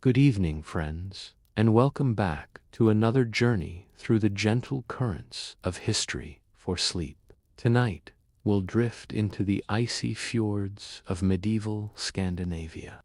Good evening, friends, and welcome back to another journey through the gentle currents of history for sleep. Tonight, we'll drift into the icy fjords of medieval Scandinavia,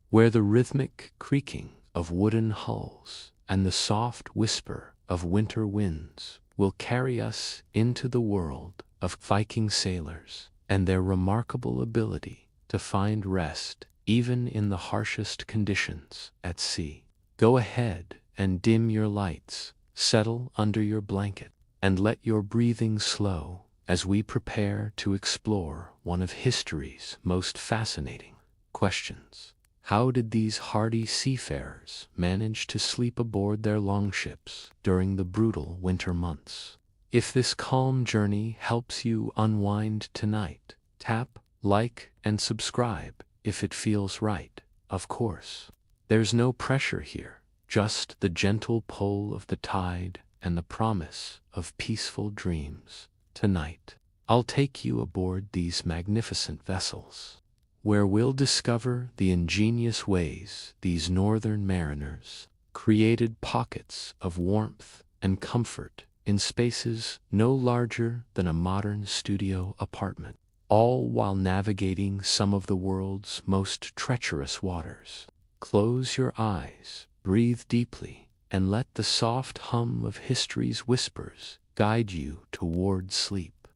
where the rhythmic creaking of wooden hulls and the soft whisper of winter winds will carry us into the world of Viking sailors and their remarkable ability to find rest even in the harshest conditions at sea. Go ahead and dim your lights, settle under your blanket, and let your breathing slow as we prepare to explore one of history's most fascinating questions. How did these hardy seafarers manage to sleep aboard their longships during the brutal winter months? If this calm journey helps you unwind tonight, tap like and subscribe if it feels right, of course. There's no pressure here, just the gentle pull of the tide and the promise of peaceful dreams. Tonight, I'll take you aboard these magnificent vessels, where we'll discover the ingenious ways these northern mariners created pockets of warmth and comfort in spaces no larger than a modern studio apartment, all while navigating some of the world's most treacherous waters. Close your eyes, breathe deeply, and let the soft hum of history's whispers guide you toward sleep.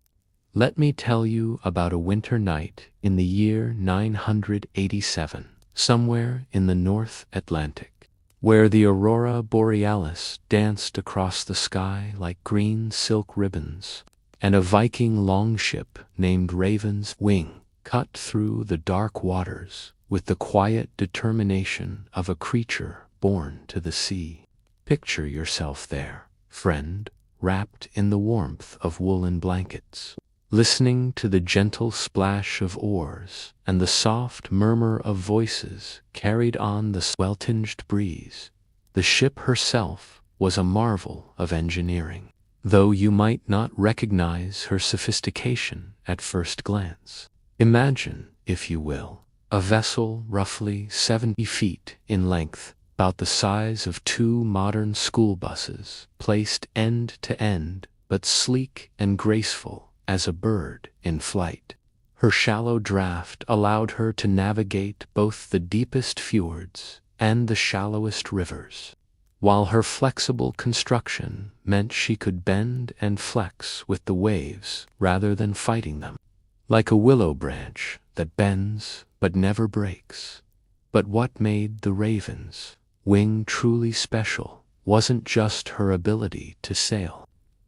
Let me tell you about a winter night in the year 987, somewhere in the North Atlantic, where the aurora borealis danced across the sky like green silk ribbons, and a Viking longship named Raven's Wing cut through the dark waters with the quiet determination of a creature born to the sea. Picture yourself there, friend, wrapped in the warmth of woolen blankets, listening to the gentle splash of oars and the soft murmur of voices carried on the swell-tinged breeze. The ship herself was a marvel of engineering, though you might not recognize her sophistication at first glance. Imagine, if you will, a vessel roughly 70 feet in length, about the size of two modern school buses, placed end to end, but sleek and graceful as a bird in flight. Her shallow draft allowed her to navigate both the deepest fjords and the shallowest rivers, while her flexible construction meant she could bend and flex with the waves rather than fighting them, like a willow branch that bends but never breaks. But what made the Raven's Wing truly special wasn't just her ability to sail.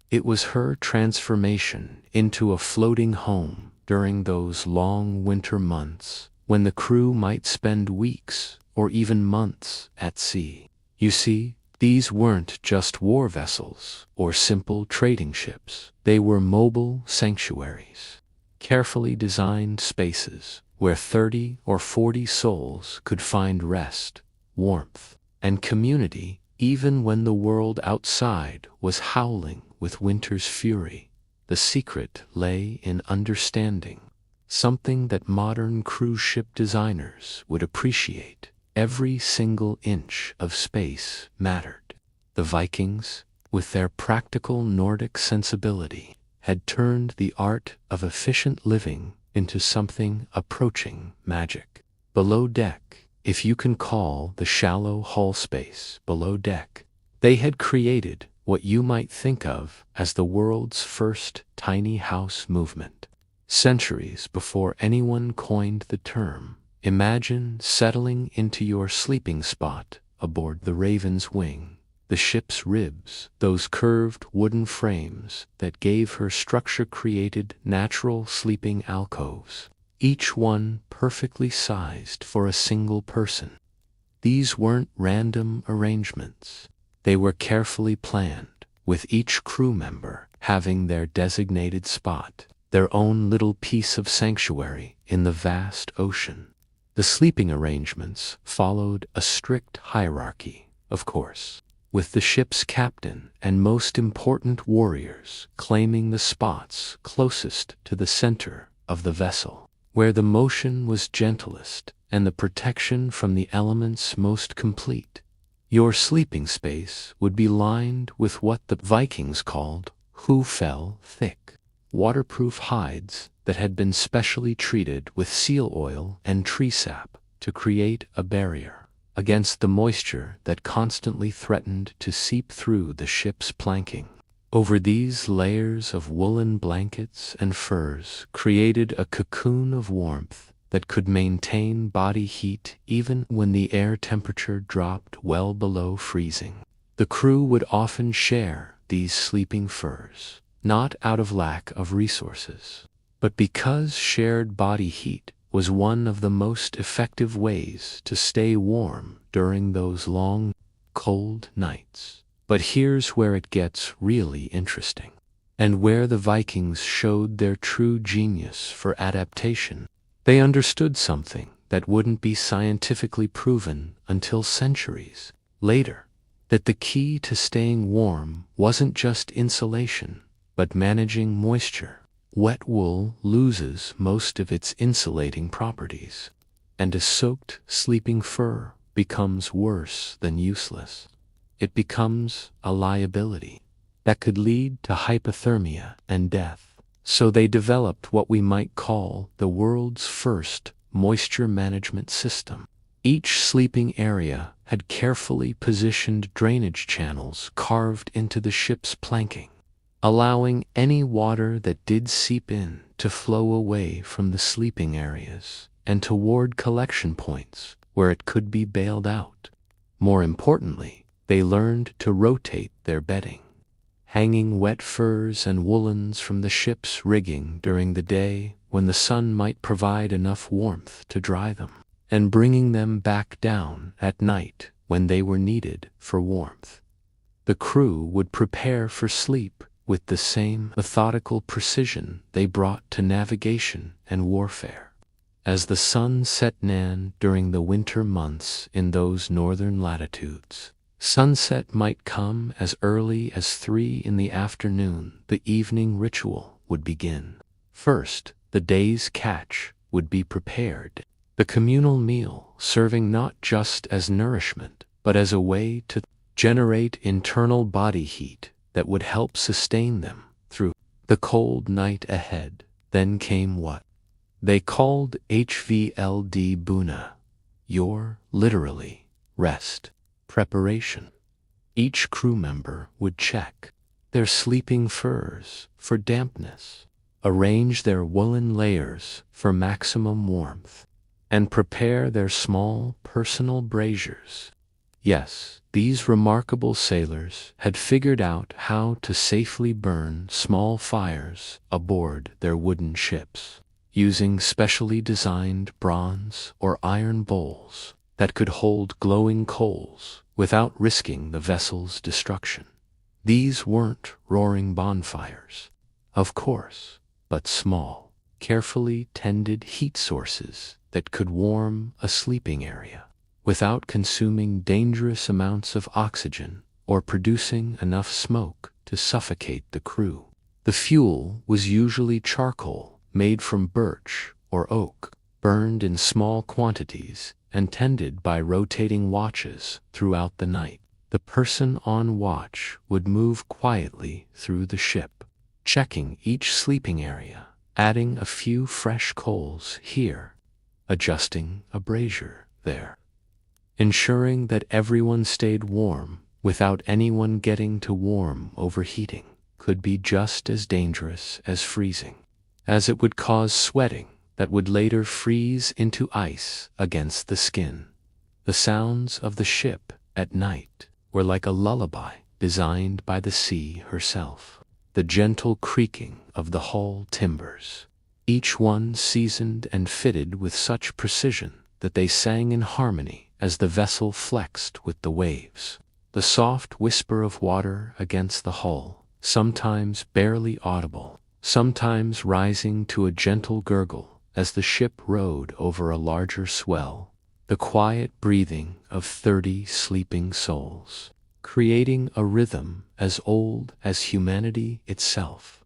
It was her transformation into a floating home during those long winter months when the crew might spend weeks or even months at sea. You see, these weren't just war vessels or simple trading ships. They were mobile sanctuaries, carefully designed spaces where 30 or 40 souls could find rest, warmth, and community even when the world outside was howling with winter's fury. The secret lay in understanding, something that modern cruise ship designers would appreciate. Every single inch of space mattered. The Vikings, with their practical Nordic sensibility, had turned the art of efficient living into something approaching magic. Below deck, if you can call the shallow hull space below deck, they had created what you might think of as the world's first tiny house movement. Centuries before anyone coined the term, imagine settling into your sleeping spot aboard the Raven's Wing. The ship's ribs, those curved wooden frames that gave her structure, created natural sleeping alcoves, each one perfectly sized for a single person. These weren't random arrangements. They were carefully planned, with each crew member having their designated spot, their own little piece of sanctuary in the vast ocean. The sleeping arrangements followed a strict hierarchy, of course, with the ship's captain and most important warriors claiming the spots closest to the center of the vessel, where the motion was gentlest and the protection from the elements most complete. Your sleeping space would be lined with what the Vikings called fell thick, waterproof hides that had been specially treated with seal oil and tree sap to create a barrier against the moisture that constantly threatened to seep through the ship's planking. Over these layers of woolen blankets and furs created a cocoon of warmth that could maintain body heat even when the air temperature dropped well below freezing. The crew would often share these sleeping furs, not out of lack of resources, but because shared body heat was one of the most effective ways to stay warm during those long, cold nights. But here's where it gets really interesting, and where the Vikings showed their true genius for adaptation. They understood something that wouldn't be scientifically proven until centuries later, that the key to staying warm wasn't just insulation, but managing moisture. Wet wool loses most of its insulating properties, and a soaked sleeping fur becomes worse than useless. It becomes a liability that could lead to hypothermia and death. So they developed what we might call the world's first moisture management system. Each sleeping area had carefully positioned drainage channels carved into the ship's planking, allowing any water that did seep in to flow away from the sleeping areas and toward collection points where it could be bailed out. More importantly, they learned to rotate their bedding, hanging wet furs and woolens from the ship's rigging during the day when the sun might provide enough warmth to dry them, and bringing them back down at night when they were needed for warmth. The crew would prepare for sleep with the same methodical precision they brought to navigation and warfare. As the sun set during the winter months in those northern latitudes, sunset might come as early as 3 in the afternoon. The evening ritual would begin. First, the day's catch would be prepared, the communal meal serving not just as nourishment, but as a way to generate internal body heat that would help sustain them through the cold night ahead. Then came what they called HVLD Buna, your, literally, rest, preparation. Each crew member would check their sleeping furs for dampness, arrange their woolen layers for maximum warmth, and prepare their small personal braziers. Yes, these remarkable sailors had figured out how to safely burn small fires aboard their wooden ships, using specially designed bronze or iron bowls that could hold glowing coals without risking the vessel's destruction. These weren't roaring bonfires, of course, but small, carefully tended heat sources that could warm a sleeping area without consuming dangerous amounts of oxygen or producing enough smoke to suffocate the crew. The fuel was usually charcoal made from birch or oak, burned in small quantities and tended by rotating watches throughout the night. The person on watch would move quietly through the ship, checking each sleeping area, adding a few fresh coals here, adjusting a brazier there, ensuring that everyone stayed warm without anyone getting to warm. Overheating could be just as dangerous as freezing, as it would cause sweating that would later freeze into ice against the skin. The sounds of the ship at night were like a lullaby designed by the sea herself. The gentle creaking of the hull timbers, each one seasoned and fitted with such precision that they sang in harmony as the vessel flexed with the waves. The soft whisper of water against the hull, sometimes barely audible, sometimes rising to a gentle gurgle as the ship rode over a larger swell. The quiet breathing of 30 sleeping souls, creating a rhythm as old as humanity itself.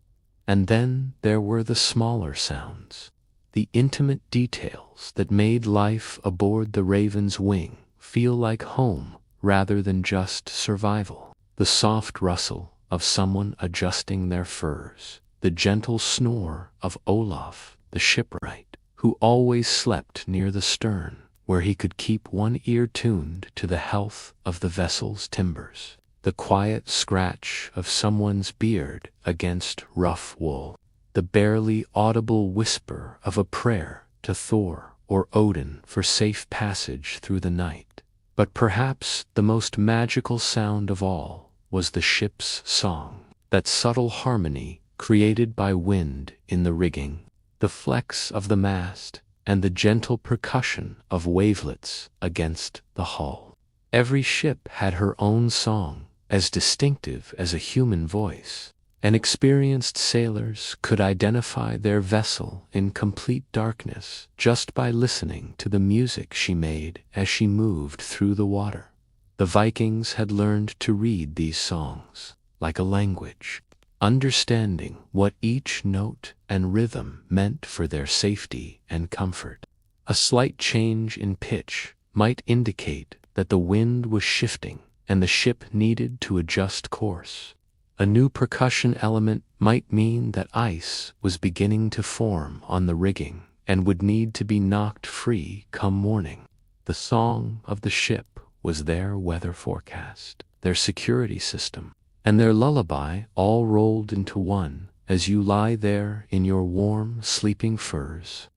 And then there were the smaller sounds, the intimate details that made life aboard the Raven's wing feel like home rather than just survival. The soft rustle of someone adjusting their furs, the gentle snore of Olaf, the shipwright, who always slept near the stern, where he could keep one ear tuned to the health of the vessel's timbers, the quiet scratch of someone's beard against rough wool, the barely audible whisper of a prayer to Thor or Odin for safe passage through the night. But perhaps the most magical sound of all was the ship's song, that subtle harmony created by wind in the rigging, the flex of the mast, and the gentle percussion of wavelets against the hull. Every ship had her own song, as distinctive as a human voice, and experienced sailors could identify their vessel in complete darkness just by listening to the music she made as she moved through the water. The Vikings had learned to read these songs like a language, understanding what each note and rhythm meant for their safety and comfort. A slight change in pitch might indicate that the wind was shifting and the ship needed to adjust course. A new percussion element might mean that ice was beginning to form on the rigging and would need to be knocked free come morning. The song of the ship was their weather forecast, their security system, and their lullaby all rolled into one as you lie there in your warm, sleeping furs.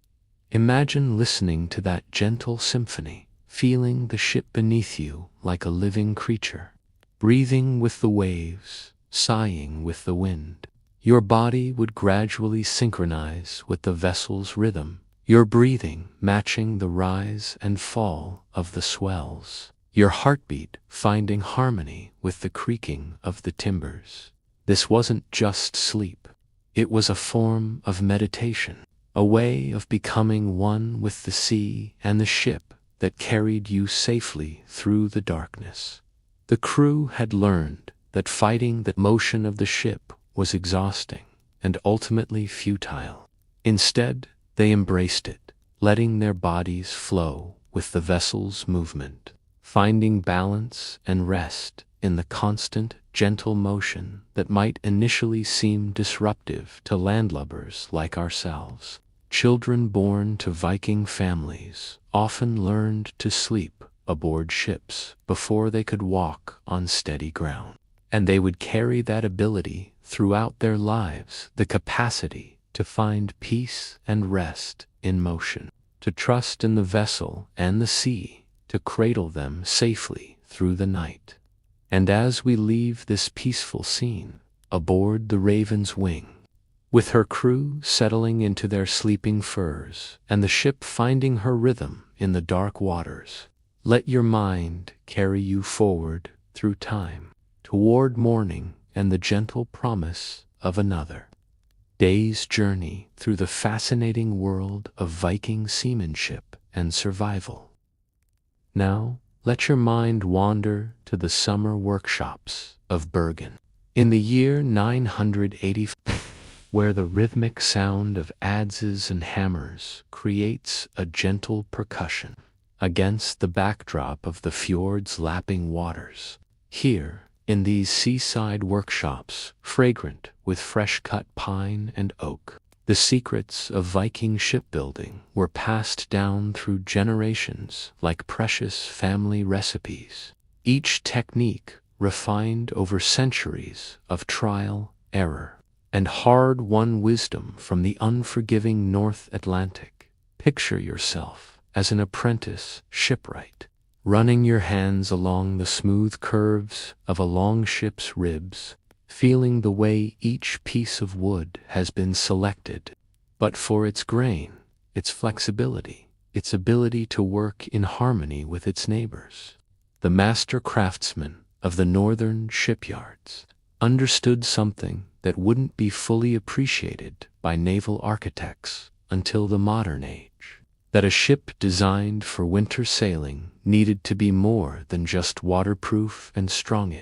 Imagine listening to that gentle symphony, feeling the ship beneath you like a living creature, breathing with the waves, sighing with the wind. Your body would gradually synchronize with the vessel's rhythm, your breathing matching the rise and fall of the swells, your heartbeat finding harmony with the creaking of the timbers. This wasn't just sleep. It was a form of meditation, a way of becoming one with the sea and the ship that carried you safely through the darkness. The crew had learned that fighting the motion of the ship was exhausting and ultimately futile. Instead, they embraced it, letting their bodies flow with the vessel's movement, finding balance and rest in the constant, gentle motion that might initially seem disruptive to landlubbers like ourselves. Children born to Viking families often learned to sleep aboard ships before they could walk on steady ground, and they would carry that ability throughout their lives, the capacity to find peace and rest in motion, to trust in the vessel and the sea to cradle them safely through the night. And as we leave this peaceful scene aboard the Raven's wing, with her crew settling into their sleeping furs and the ship finding her rhythm in the dark waters, let your mind carry you forward through time, toward morning and the gentle promise of another day's journey through the fascinating world of Viking seamanship and survival. Now, let your mind wander to the summer workshops of Bergen. In the year 985, where the rhythmic sound of adzes and hammers creates a gentle percussion against the backdrop of the fjord's lapping waters. Here, in these seaside workshops, fragrant with fresh-cut pine and oak, the secrets of Viking shipbuilding were passed down through generations like precious family recipes, each technique refined over centuries of trial, error, and hard-won wisdom from the unforgiving North Atlantic. Picture yourself as an apprentice shipwright, running your hands along the smooth curves of a longship's ribs, feeling the way each piece of wood has been selected, but for its grain, its flexibility, its ability to work in harmony with its neighbors. The master craftsman of the northern shipyards understood something that wouldn't be fully appreciated by naval architects until the modern age, that a ship designed for winter sailing needed to be more than just waterproof and strong.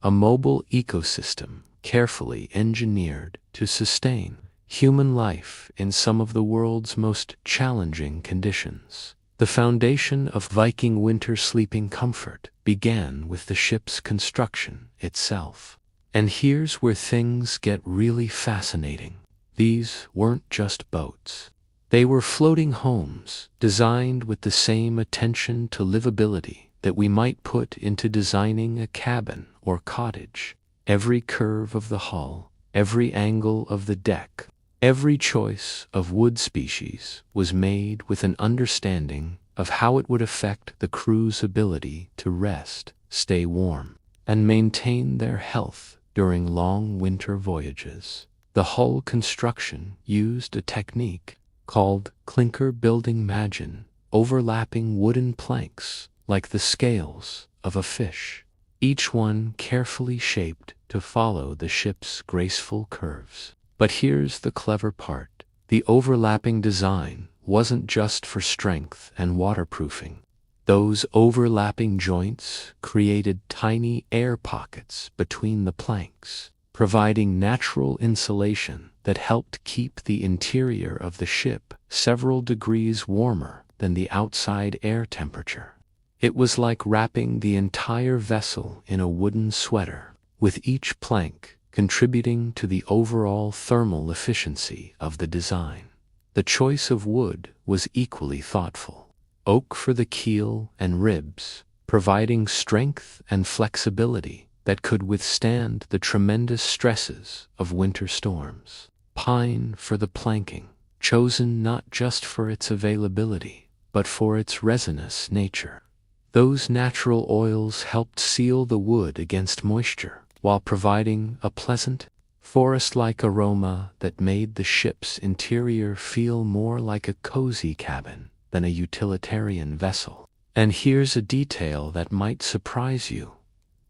A mobile ecosystem carefully engineered to sustain human life in some of the world's most challenging conditions. The foundation of Viking winter sleeping comfort began with the ship's construction itself. And here's where things get really fascinating. These weren't just boats. They were floating homes designed with the same attention to livability that we might put into designing a cabin or cottage. Every curve of the hull, every angle of the deck, every choice of wood species was made with an understanding of how it would affect the crew's ability to rest, stay warm, and maintain their health during long winter voyages. The hull construction used a technique called clinker building magin, overlapping wooden planks like the scales of a fish, each one carefully shaped to follow the ship's graceful curves. But here's the clever part. The overlapping design wasn't just for strength and waterproofing. Those overlapping joints created tiny air pockets between the planks, providing natural insulation that helped keep the interior of the ship several degrees warmer than the outside air temperature. It was like wrapping the entire vessel in a wooden sweater, with each plank contributing to the overall thermal efficiency of the design. The choice of wood was equally thoughtful. Oak for the keel and ribs, providing strength and flexibility that could withstand the tremendous stresses of winter storms. Pine for the planking, chosen not just for its availability, but for its resinous nature. Those natural oils helped seal the wood against moisture, while providing a pleasant, forest-like aroma that made the ship's interior feel more like a cozy cabin than a utilitarian vessel. And here's a detail that might surprise you.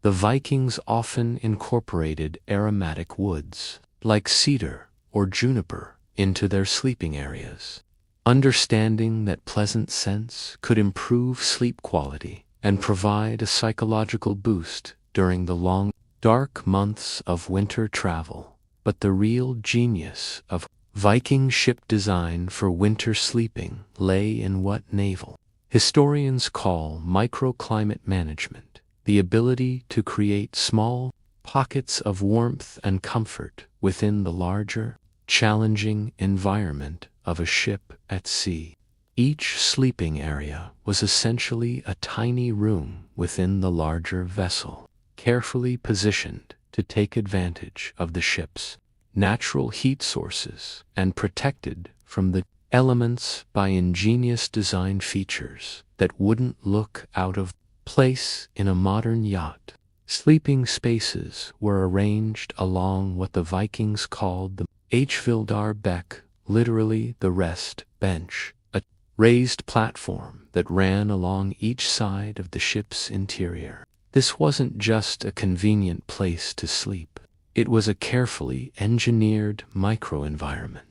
The Vikings often incorporated aromatic woods, like cedar or juniper, into their sleeping areas. Understanding that pleasant scents could improve sleep quality and provide a psychological boost during the long, dark months of winter travel. But the real genius of Viking ship design for winter sleeping lay in what naval historians call microclimate management, the ability to create small pockets of warmth and comfort within the larger, challenging environment of a ship at sea. Each sleeping area was essentially a tiny room within the larger vessel, carefully positioned to take advantage of the ship's natural heat sources and protected from the elements by ingenious design features that wouldn't look out of place in a modern yacht. Sleeping spaces were arranged along what the Vikings called the Fjord, literally the rest bench, a raised platform that ran along each side of the ship's interior. This wasn't just a convenient place to sleep. It was a carefully engineered microenvironment.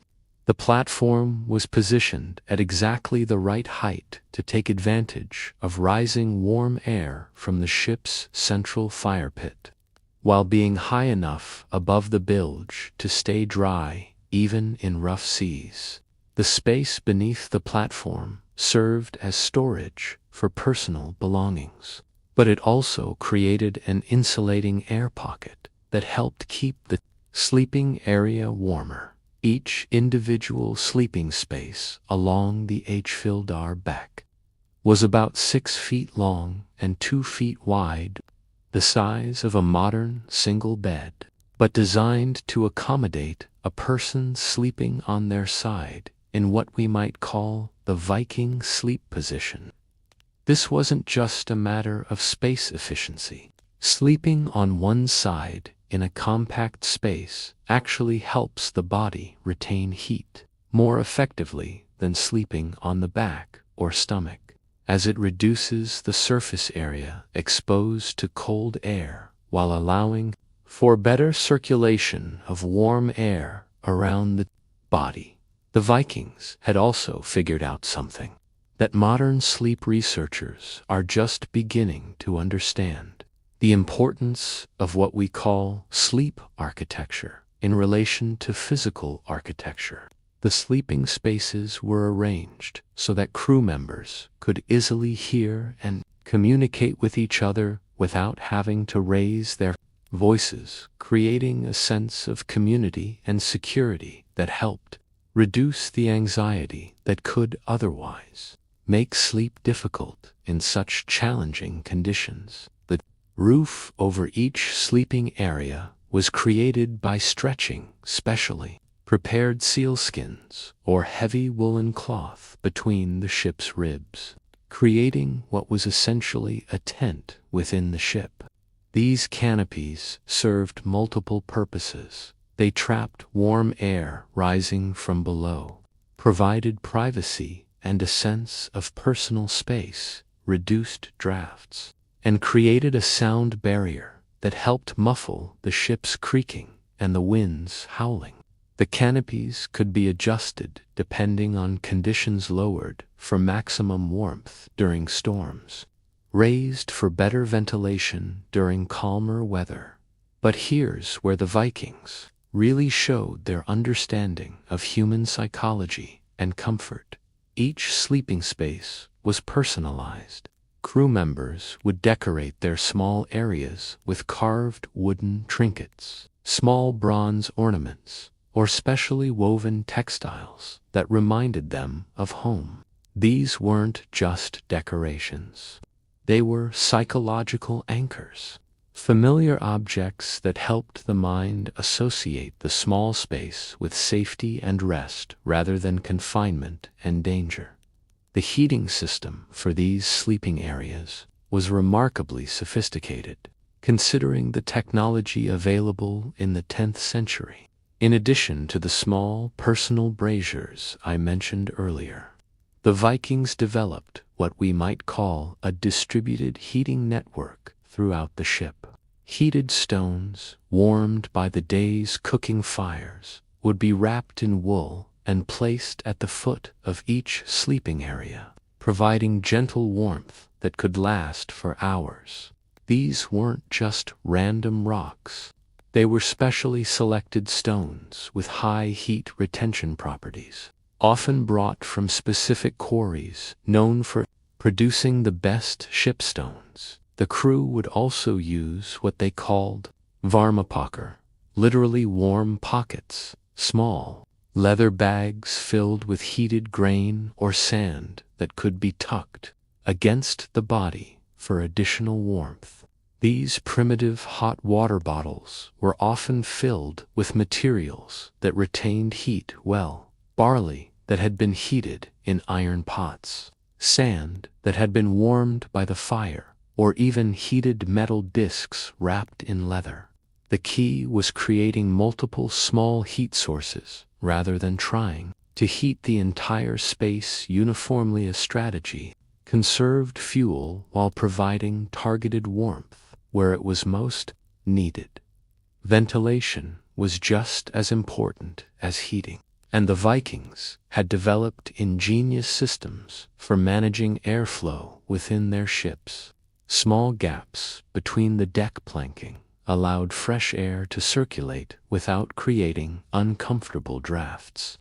The platform was positioned at exactly the right height to take advantage of rising warm air from the ship's central fire pit, while being high enough above the bilge to stay dry even in rough seas. The space beneath the platform served as storage for personal belongings, but it also created an insulating air pocket that helped keep the sleeping area warmer. Each individual sleeping space along the Fjord was about 6 feet long and 2 feet wide, the size of a modern single bed, but designed to accommodate a person sleeping on their side in what we might call the Viking sleep position. This wasn't just a matter of space efficiency. Sleeping on one side in a compact space actually helps the body retain heat more effectively than sleeping on the back or stomach, as it reduces the surface area exposed to cold air while allowing for better circulation of warm air around the body. The Vikings had also figured out something that modern sleep researchers are just beginning to understand: the importance of what we call sleep architecture in relation to physical architecture. The sleeping spaces were arranged so that crew members could easily hear and communicate with each other without having to raise their voices, creating a sense of community and security that helped reduce the anxiety that could otherwise make sleep difficult in such challenging conditions. The roof over each sleeping area was created by stretching specially prepared sealskins or heavy woolen cloth between the ship's ribs, creating what was essentially a tent within the ship. These canopies served multiple purposes. They trapped warm air rising from below, provided privacy and a sense of personal space, reduced drafts, and created a sound barrier that helped muffle the ship's creaking and the winds howling. The canopies could be adjusted depending on conditions, lowered for maximum warmth during storms, raised for better ventilation during calmer weather. But here's where the Vikings really showed their understanding of human psychology and comfort. Each sleeping space was personalized. Crew members would decorate their small areas with carved wooden trinkets, small bronze ornaments, or specially woven textiles that reminded them of home. These weren't just decorations. They were psychological anchors, familiar objects that helped the mind associate the small space with safety and rest rather than confinement and danger. The heating system for these sleeping areas was remarkably sophisticated, considering the technology available in the 10th century. In addition to the small personal braziers I mentioned earlier, the Vikings developed what we might call a distributed heating network throughout the ship. Heated stones, warmed by the day's cooking fires, would be wrapped in wool and placed at the foot of each sleeping area, providing gentle warmth that could last for hours. These weren't just random rocks. They were specially selected stones with high heat retention properties, often brought from specific quarries known for producing the best shipstones. The crew would also use what they called varmapakker, literally warm pockets, small leather bags filled with heated grain or sand that could be tucked against the body for additional warmth. These primitive hot water bottles were often filled with materials that retained heat well: barley that had been heated in iron pots, sand that had been warmed by the fire, or even heated metal discs wrapped in leather. The key was creating multiple small heat sources rather than trying to heat the entire space uniformly. A strategy conserved fuel while providing targeted warmth where it was most needed. Ventilation was just as important as heating, and the Vikings had developed ingenious systems for managing airflow within their ships. Small gaps between the deck planking allowed fresh air to circulate without creating uncomfortable drafts,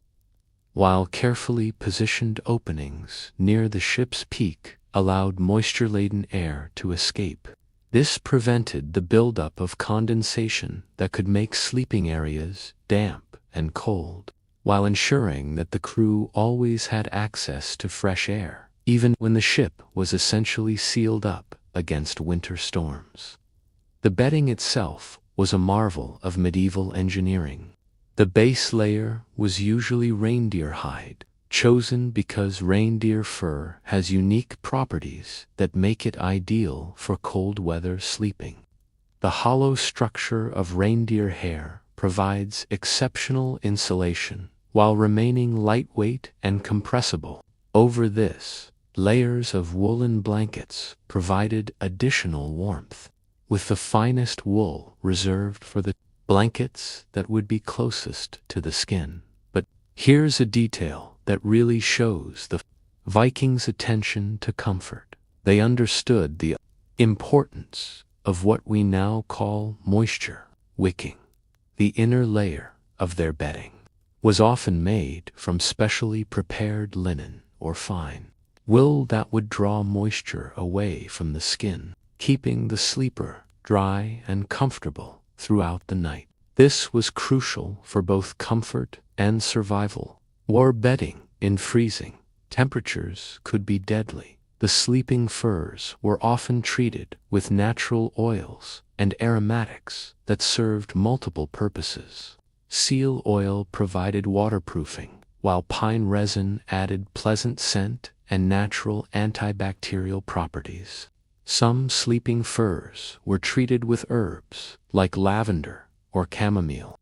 while carefully positioned openings near the ship's peak allowed moisture-laden air to escape. This prevented the buildup of condensation that could make sleeping areas damp and cold, while ensuring that the crew always had access to fresh air, even when the ship was essentially sealed up against winter storms. The bedding itself was a marvel of medieval engineering. The base layer was usually reindeer hide, chosen because reindeer fur has unique properties that make it ideal for cold weather sleeping. The hollow structure of reindeer hair provides exceptional insulation while remaining lightweight and compressible. Over this, layers of woolen blankets provided additional warmth, with the finest wool reserved for the blankets that would be closest to the skin. But here's a detail that really shows the Vikings' attention to comfort. They understood the importance of what we now call moisture wicking. The inner layer of their bedding was often made from specially prepared linen or fine wool that would draw moisture away from the skin, keeping the sleeper dry and comfortable throughout the night. This was crucial for both comfort and survival. War bedding in freezing temperatures could be deadly. The sleeping furs were often treated with natural oils and aromatics that served multiple purposes. Seal oil provided waterproofing, while pine resin added pleasant scent and natural antibacterial properties. Some sleeping furs were treated with herbs like lavender or chamomile.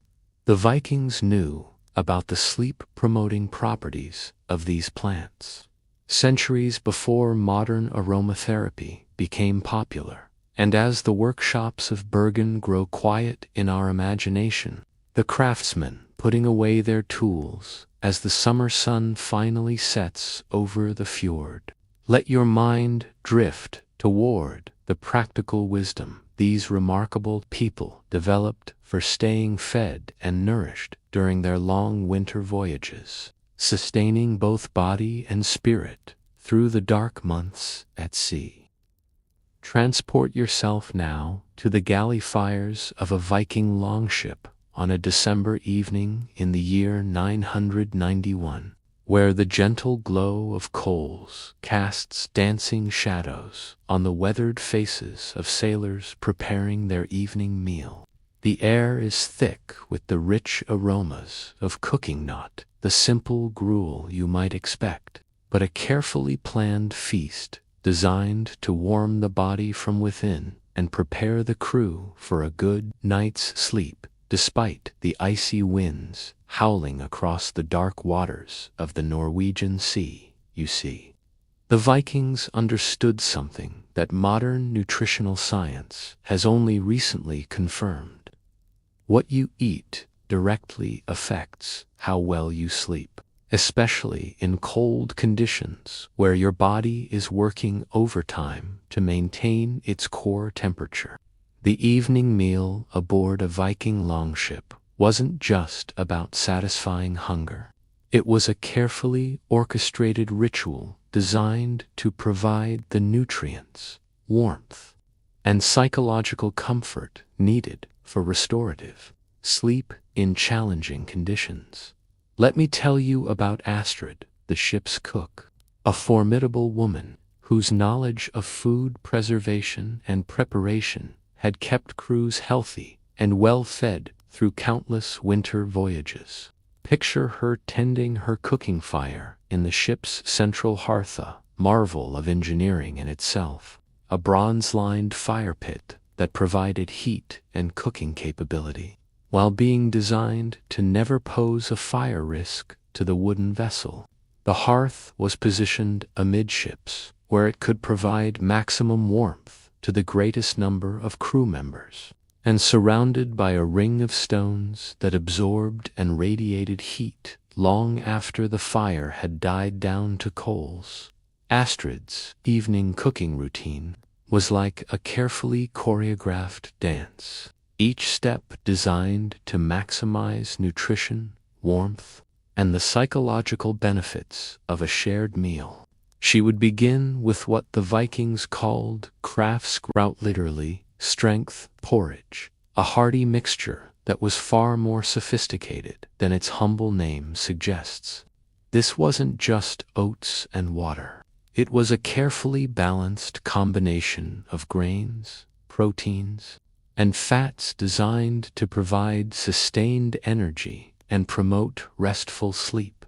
The Vikings knew about the sleep-promoting properties of these plants centuries before modern aromatherapy became popular. And as the workshops of Bergen grow quiet in our imagination, the craftsmen putting away their tools as the summer sun finally sets over the fjord, let your mind drift toward the practical wisdom these remarkable people developed for staying fed and nourished during their long winter voyages, sustaining both body and spirit through the dark months at sea. Transport yourself now to the galley fires of a Viking longship on a December evening in the year 991, where the gentle glow of coals casts dancing shadows on the weathered faces of sailors preparing their evening meal. The air is thick with the rich aromas of cooking, not the simple gruel you might expect, but a carefully planned feast designed to warm the body from within and prepare the crew for a good night's sleep, despite the icy winds howling across the dark waters of the Norwegian Sea. You see, the Vikings understood something that modern nutritional science has only recently confirmed. What you eat directly affects how well you sleep, especially in cold conditions where your body is working overtime to maintain its core temperature. The evening meal aboard a Viking longship wasn't just about satisfying hunger. It was a carefully orchestrated ritual designed to provide the nutrients, warmth, and psychological comfort needed for restorative sleep in challenging conditions. Let me tell you about Astrid, the ship's cook, a formidable woman whose knowledge of food preservation and preparation had kept crews healthy and well-fed through countless winter voyages. Picture her tending her cooking fire in the ship's central hearth, a marvel of engineering in itself, a bronze-lined fire pit that provided heat and cooking capability, while being designed to never pose a fire risk to the wooden vessel. The hearth was positioned amidships, where it could provide maximum warmth to the greatest number of crew members, and surrounded by a ring of stones that absorbed and radiated heat long after the fire had died down to coals. Astrid's evening cooking routine was like a carefully choreographed dance, each step designed to maximize nutrition, warmth, and the psychological benefits of a shared meal. She would begin with what the Vikings called craftskraut, literally strength porridge, a hearty mixture that was far more sophisticated than its humble name suggests. This wasn't just oats and water. It was a carefully balanced combination of grains, proteins, and fats designed to provide sustained energy and promote restful sleep.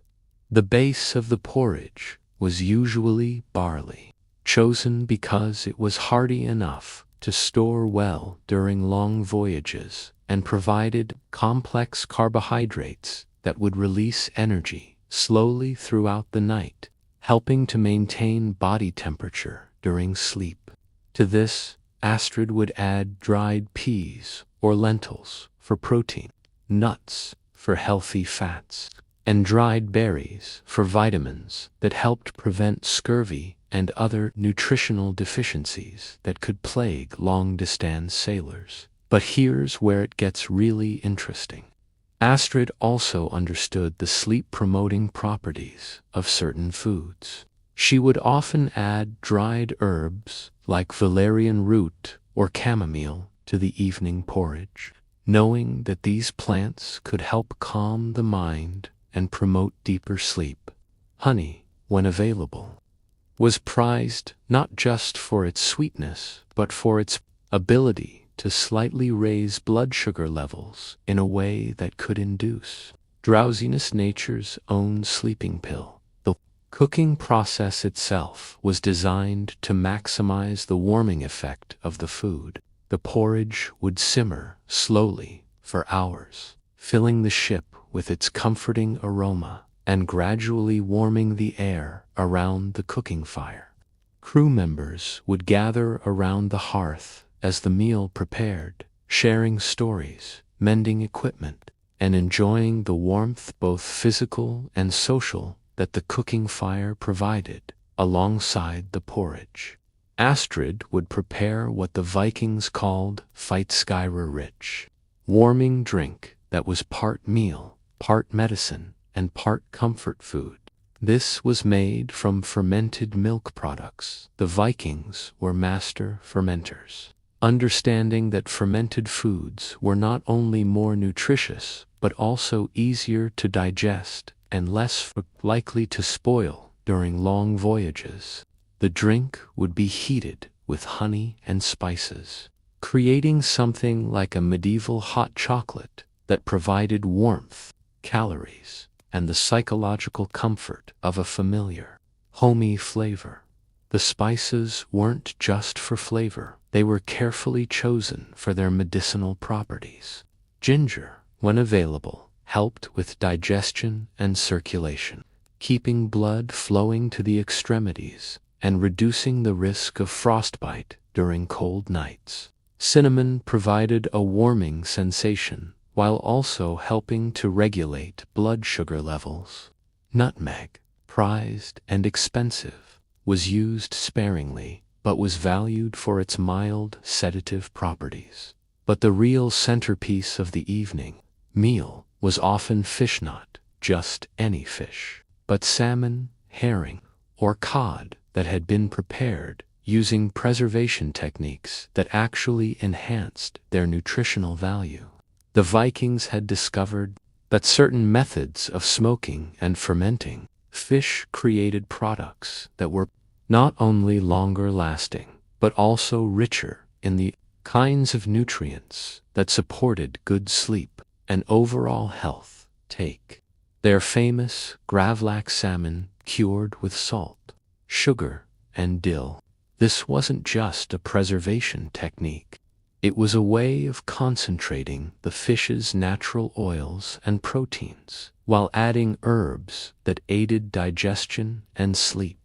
The base of the porridge was usually barley, chosen because it was hearty enough to store well during long voyages and provided complex carbohydrates that would release energy slowly throughout the night, helping to maintain body temperature during sleep. To this, Astrid would add dried peas or lentils for protein, nuts for healthy fats, and dried berries for vitamins that helped prevent scurvy and other nutritional deficiencies that could plague long-distance sailors. But here's where it gets really interesting. Astrid also understood the sleep-promoting properties of certain foods. She would often add dried herbs like valerian root or chamomile to the evening porridge, knowing that these plants could help calm the mind and promote deeper sleep. Honey, when available, was prized not just for its sweetness but for its ability to slightly raise blood sugar levels in a way that could induce drowsiness. Nature's own sleeping pill. The cooking process itself was designed to maximize the warming effect of the food. The porridge would simmer slowly for hours, filling the ship with its comforting aroma and gradually warming the air around the cooking fire. Crew members would gather around the hearth as the meal prepared, sharing stories, mending equipment, and enjoying the warmth, both physical and social, that the cooking fire provided alongside the porridge. Astrid would prepare what the Vikings called rich, warming drink that was part meal, part medicine, and part comfort food. This was made from fermented milk products. The Vikings were master fermenters, understanding that fermented foods were not only more nutritious but also easier to digest and less likely to spoil during long voyages. The drink would be heated with honey and spices, creating something like a medieval hot chocolate that provided warmth, calories, and the psychological comfort of a familiar, homey flavor. The spices weren't just for flavor, they were carefully chosen for their medicinal properties. Ginger, when available, helped with digestion and circulation, keeping blood flowing to the extremities and reducing the risk of frostbite during cold nights. Cinnamon provided a warming sensation while also helping to regulate blood sugar levels. Nutmeg, prized and expensive, was used sparingly but was valued for its mild sedative properties. But the real centerpiece of the evening meal was often fish, not just any fish, but salmon, herring, or cod that had been prepared using preservation techniques that actually enhanced their nutritional value. The Vikings had discovered that certain methods of smoking and fermenting fish created products that were not only longer lasting, but also richer in the kinds of nutrients that supported good sleep and overall health. Take their famous gravlax salmon cured with salt, sugar, and dill. This wasn't just a preservation technique. It was a way of concentrating the fish's natural oils and proteins while adding herbs that aided digestion and sleep.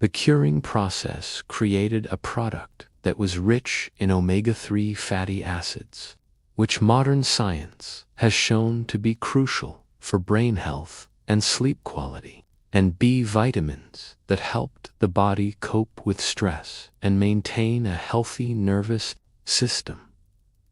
The curing process created a product that was rich in omega-3 fatty acids, which modern science has shown to be crucial for brain health and sleep quality, and B vitamins that helped the body cope with stress and maintain a healthy nervous system.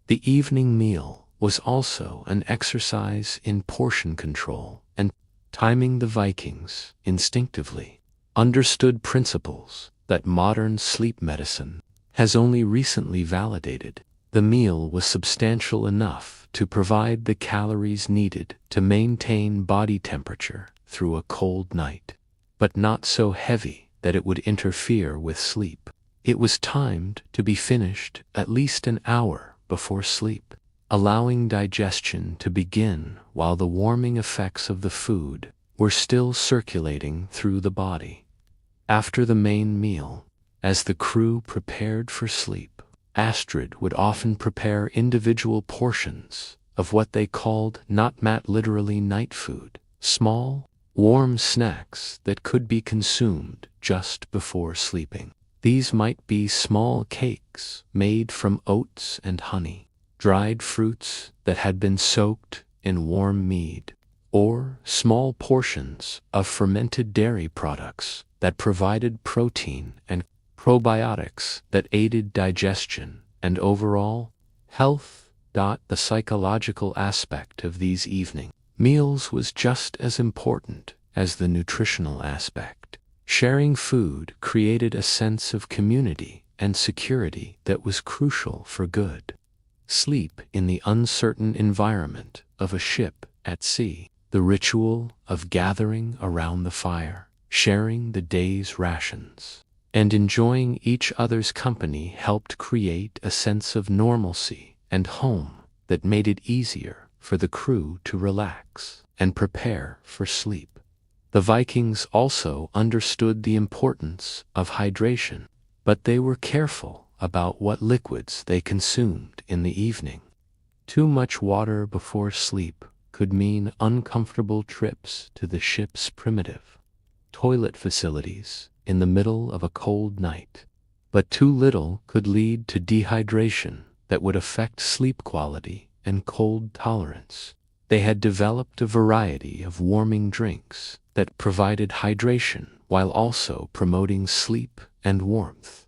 The evening meal was also an exercise in portion control and timing. The Vikings instinctively understood principles that modern sleep medicine has only recently validated. The meal was substantial enough to provide the calories needed to maintain body temperature through a cold night, but not so heavy that it would interfere with sleep. It was timed to be finished at least an hour before sleep, allowing digestion to begin while the warming effects of the food were still circulating through the body. After the main meal, as the crew prepared for sleep, Astrid would often prepare individual portions of what they called literally night food, small, warm snacks that could be consumed just before sleeping. These might be small cakes made from oats and honey, dried fruits that had been soaked in warm mead, or small portions of fermented dairy products that provided protein and probiotics that aided digestion and overall health. The psychological aspect of these evening meals was just as important as the nutritional aspect. Sharing food created a sense of community and security that was crucial for good sleep in the uncertain environment of a ship at sea. The ritual of gathering around the fire, sharing the day's rations, and enjoying each other's company helped create a sense of normalcy and home that made it easier for the crew to relax and prepare for sleep. The Vikings also understood the importance of hydration, but they were careful about what liquids they consumed in the evening. Too much water before sleep could mean uncomfortable trips to the ship's primitive toilet facilities in the middle of a cold night, but too little could lead to dehydration that would affect sleep quality and cold tolerance. They had developed a variety of warming drinks that provided hydration while also promoting sleep and warmth.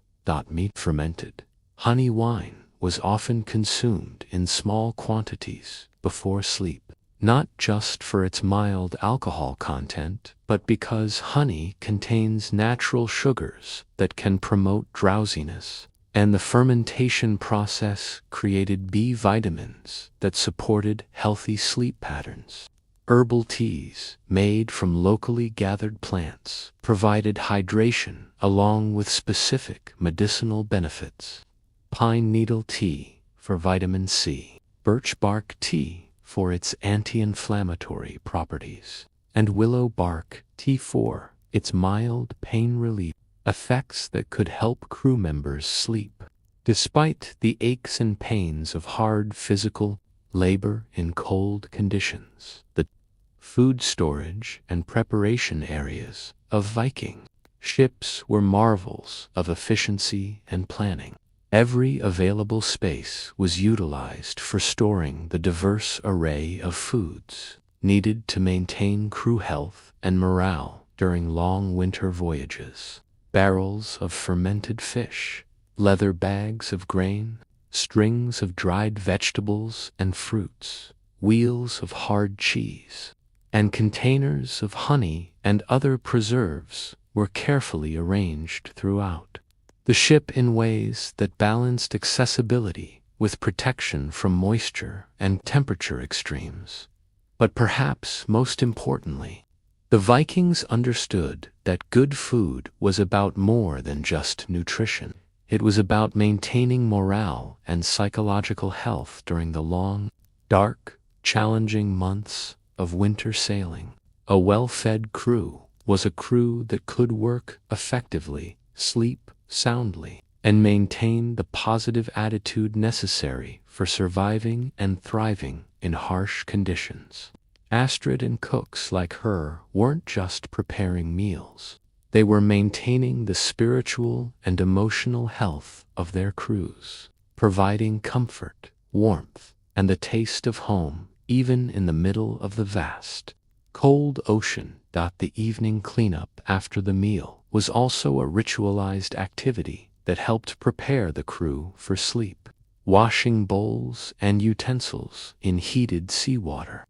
Meat fermented honey wine was often consumed in small quantities before sleep, not just for its mild alcohol content, but because honey contains natural sugars that can promote drowsiness, and the fermentation process created B vitamins that supported healthy sleep patterns. Herbal teas made from locally gathered plants provided hydration along with specific medicinal benefits. Pine needle tea for vitamin C, birch bark tea for its anti-inflammatory properties, and willow bark tea for its mild pain relief effects that could help crew members sleep. Despite the aches and pains of hard physical labor in cold conditions, the food storage and preparation areas of Viking ships were marvels of efficiency and planning. Every available space was utilized for storing the diverse array of foods needed to maintain crew health and morale during long winter voyages. Barrels of fermented fish, leather bags of grain, strings of dried vegetables and fruits, wheels of hard cheese, and containers of honey and other preserves were carefully arranged throughout the ship in ways that balanced accessibility with protection from moisture and temperature extremes. But perhaps most importantly, the Vikings understood that good food was about more than just nutrition. It was about maintaining morale and psychological health during the long, dark, challenging months of winter sailing. A well-fed crew was a crew that could work effectively, sleep soundly, and maintain the positive attitude necessary for surviving and thriving in harsh conditions. Astrid and cooks like her weren't just preparing meals. They were maintaining the spiritual and emotional health of their crews, providing comfort, warmth, and the taste of home even in the middle of the vast, cold ocean. The evening cleanup after the meal was also a ritualized activity that helped prepare the crew for sleep. Washing bowls and utensils in heated seawater,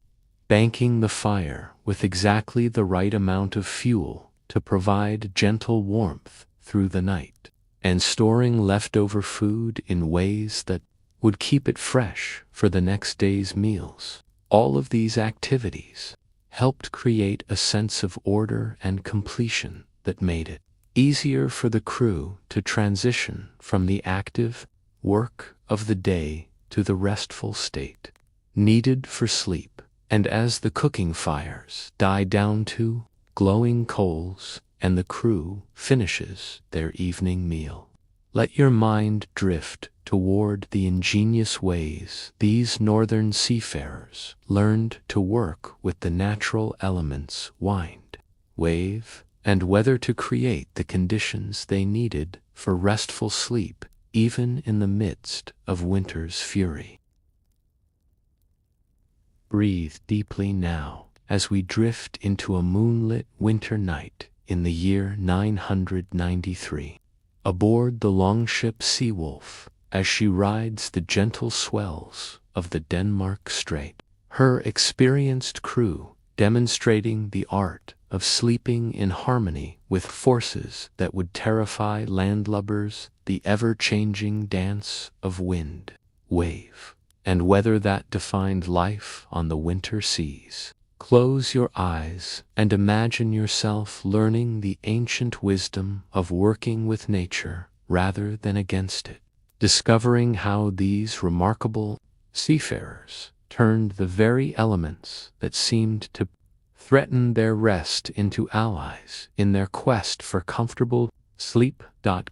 banking the fire with exactly the right amount of fuel to provide gentle warmth through the night, and storing leftover food in ways that would keep it fresh for the next day's meals. All of these activities helped create a sense of order and completion that made it easier for the crew to transition from the active work of the day to the restful state needed for sleep. And as the cooking fires die down to glowing coals and the crew finishes their evening meal, let your mind drift toward the ingenious ways these northern seafarers learned to work with the natural elements wind, wave, and weather to create the conditions they needed for restful sleep even in the midst of winter's fury. Breathe deeply now as we drift into a moonlit winter night in the year 993. Aboard the longship Seawolf, as she rides the gentle swells of the Denmark Strait. Her experienced crew demonstrating the art of sleeping in harmony with forces that would terrify landlubbers, the ever-changing dance of wind, wave, and weather that defined life on the winter seas. Close your eyes and imagine yourself learning the ancient wisdom of working with nature rather than against it, discovering how these remarkable seafarers turned the very elements that seemed to threaten their rest into allies in their quest for comfortable sleep.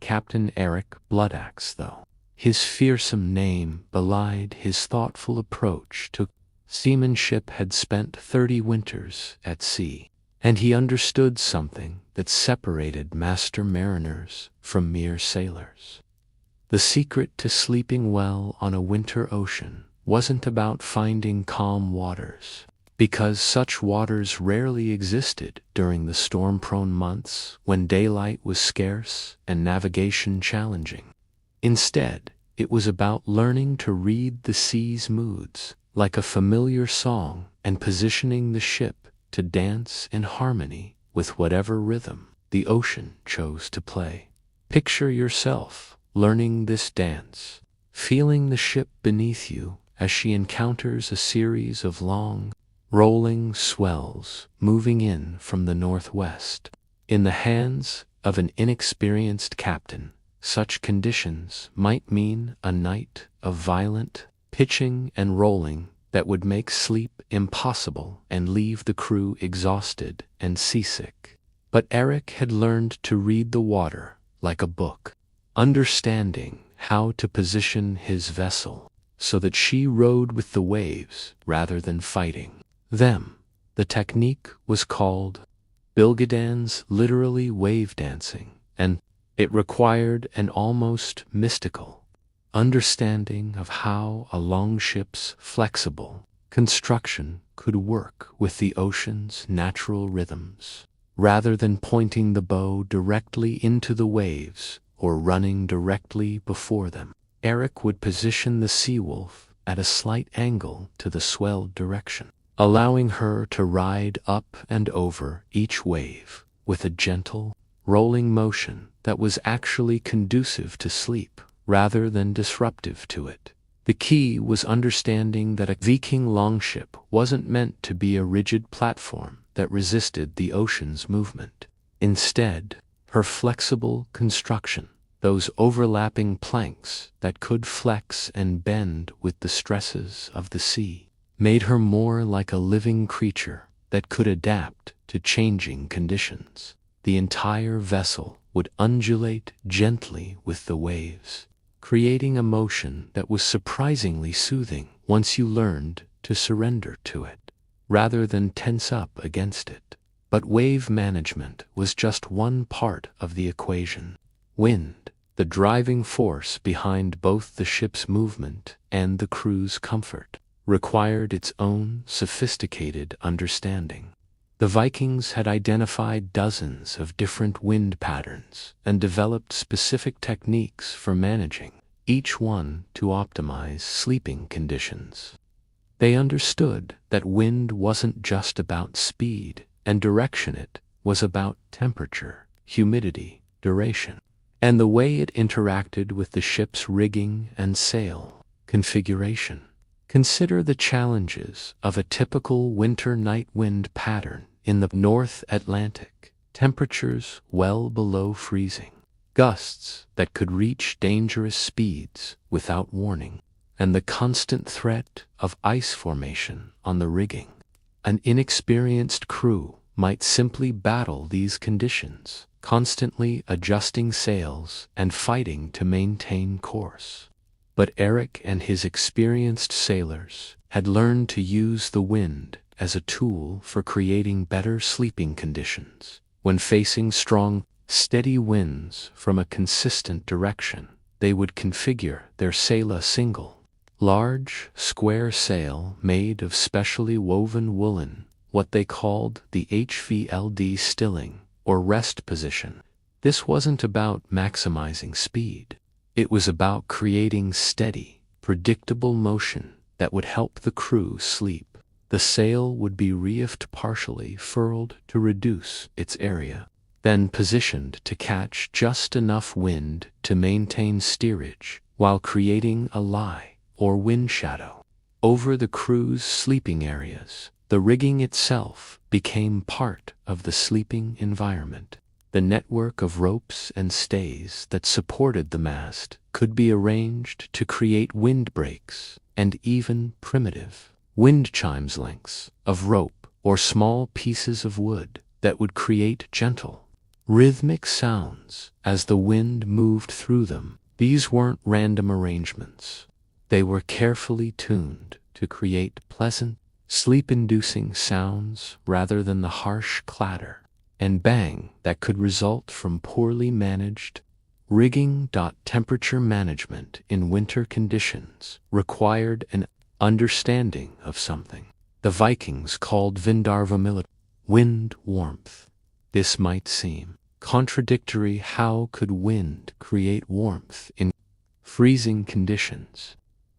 Captain Eric Bloodaxe, though his fearsome name belied his thoughtful approach to seamanship, had spent 30 winters at sea, and he understood something that separated master mariners from mere sailors. The secret to sleeping well on a winter ocean wasn't about finding calm waters, because such waters rarely existed during the storm-prone months when daylight was scarce and navigation challenging. Instead, it was about learning to read the sea's moods like a familiar song and positioning the ship to dance in harmony with whatever rhythm the ocean chose to play. Picture yourself learning this dance, feeling the ship beneath you as she encounters a series of long, rolling swells moving in from the northwest. In the hands of an inexperienced captain, such conditions might mean a night of violent pitching and rolling that would make sleep impossible and leave the crew exhausted and seasick. But Eric had learned to read the water like a book, understanding how to position his vessel so that she rode with the waves rather than fighting them. The technique was called bilgedans, literally wave dancing, and it required an almost mystical understanding of how a longship's flexible construction could work with the ocean's natural rhythms. Rather than pointing the bow directly into the waves or running directly before them, Eric would position the Seawolf at a slight angle to the swell direction, allowing her to ride up and over each wave with a gentle, rolling motion that was actually conducive to sleep rather than disruptive to it. The key was understanding that a Viking longship wasn't meant to be a rigid platform that resisted the ocean's movement. Instead, her flexible construction, those overlapping planks that could flex and bend with the stresses of the sea, made her more like a living creature that could adapt to changing conditions. The entire vessel would undulate gently with the waves, creating a motion that was surprisingly soothing once you learned to surrender to it, rather than tense up against it. But wave management was just one part of the equation. Wind, the driving force behind both the ship's movement and the crew's comfort, required its own sophisticated understanding. The Vikings had identified dozens of different wind patterns and developed specific techniques for managing each one to optimize sleeping conditions. They understood that wind wasn't just about speed and direction, it was about temperature, humidity, duration, and the way it interacted with the ship's rigging and sail configuration. Consider the challenges of a typical winter night wind pattern in the North Atlantic, temperatures well below freezing, gusts that could reach dangerous speeds without warning, and the constant threat of ice formation on the rigging. An inexperienced crew might simply battle these conditions, constantly adjusting sails and fighting to maintain course. But Eric and his experienced sailors had learned to use the wind as a tool for creating better sleeping conditions. When facing strong, steady winds from a consistent direction, they would configure their sail a single, large, square sail made of specially woven woolen, what they called the HVLD stilling, or rest position. This wasn't about maximizing speed. It was about creating steady, predictable motion that would help the crew sleep. The sail would be reefed partially furled to reduce its area, then positioned to catch just enough wind to maintain steerage while creating a lie or wind shadow over the crew's sleeping areas. The rigging itself became part of the sleeping environment. The network of ropes and stays that supported the mast could be arranged to create windbreaks and even primitive wind chimes, lengths of rope or small pieces of wood that would create gentle, rhythmic sounds as the wind moved through them. These weren't random arrangements. They were carefully tuned to create pleasant, sleep-inducing sounds rather than the harsh clatter and bang that could result from poorly managed rigging. Temperature management in winter conditions required an understanding of something the Vikings called vindarvamillet, wind warmth. This might seem contradictory. How could wind create warmth in freezing conditions?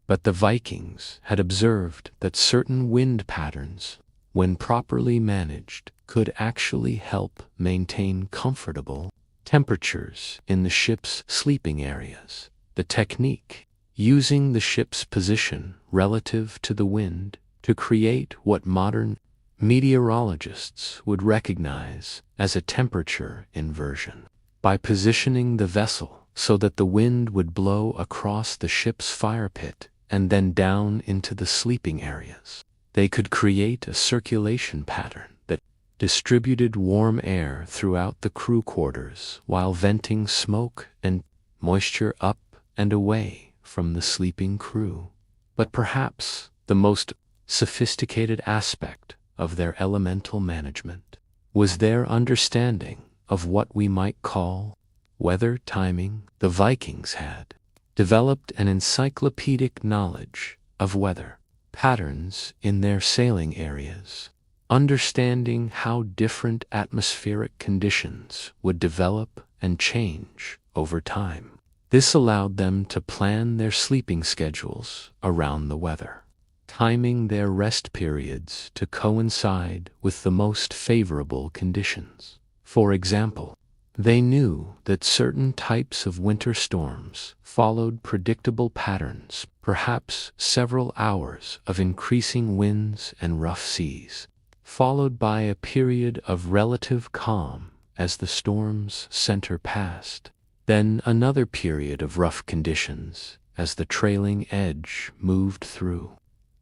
But the Vikings had observed that certain wind patterns, when properly managed, could actually help maintain comfortable temperatures in the ship's sleeping areas. The technique, using the ship's position relative to the wind to create what modern meteorologists would recognize as a temperature inversion. By positioning the vessel so that the wind would blow across the ship's fire pit and then down into the sleeping areas, they could create a circulation pattern that distributed warm air throughout the crew quarters while venting smoke and moisture up and away from the sleeping crew. But perhaps the most sophisticated aspect of their elemental management was their understanding of what we might call weather timing. The Vikings had developed an encyclopedic knowledge of weather patterns in their sailing areas, understanding how different atmospheric conditions would develop and change over time. This allowed them to plan their sleeping schedules around the weather, timing their rest periods to coincide with the most favorable conditions. For example, they knew that certain types of winter storms followed predictable patterns, perhaps several hours of increasing winds and rough seas, followed by a period of relative calm as the storm's center passed, then another period of rough conditions as the trailing edge moved through.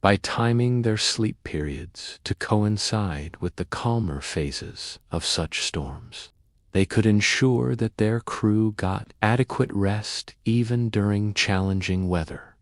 By timing their sleep periods to coincide with the calmer phases of such storms, they could ensure that their crew got adequate rest even during challenging weather.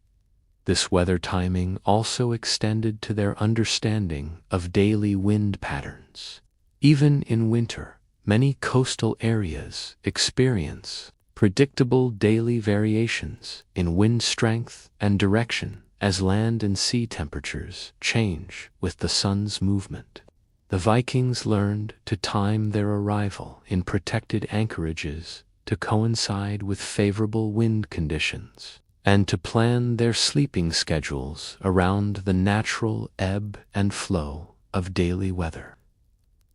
This weather timing also extended to their understanding of daily wind patterns. Even in winter, many coastal areas experience predictable daily variations in wind strength and direction as land and sea temperatures change with the sun's movement. The Vikings learned to time their arrival in protected anchorages to coincide with favorable wind conditions, and to plan their sleeping schedules around the natural ebb and flow of daily weather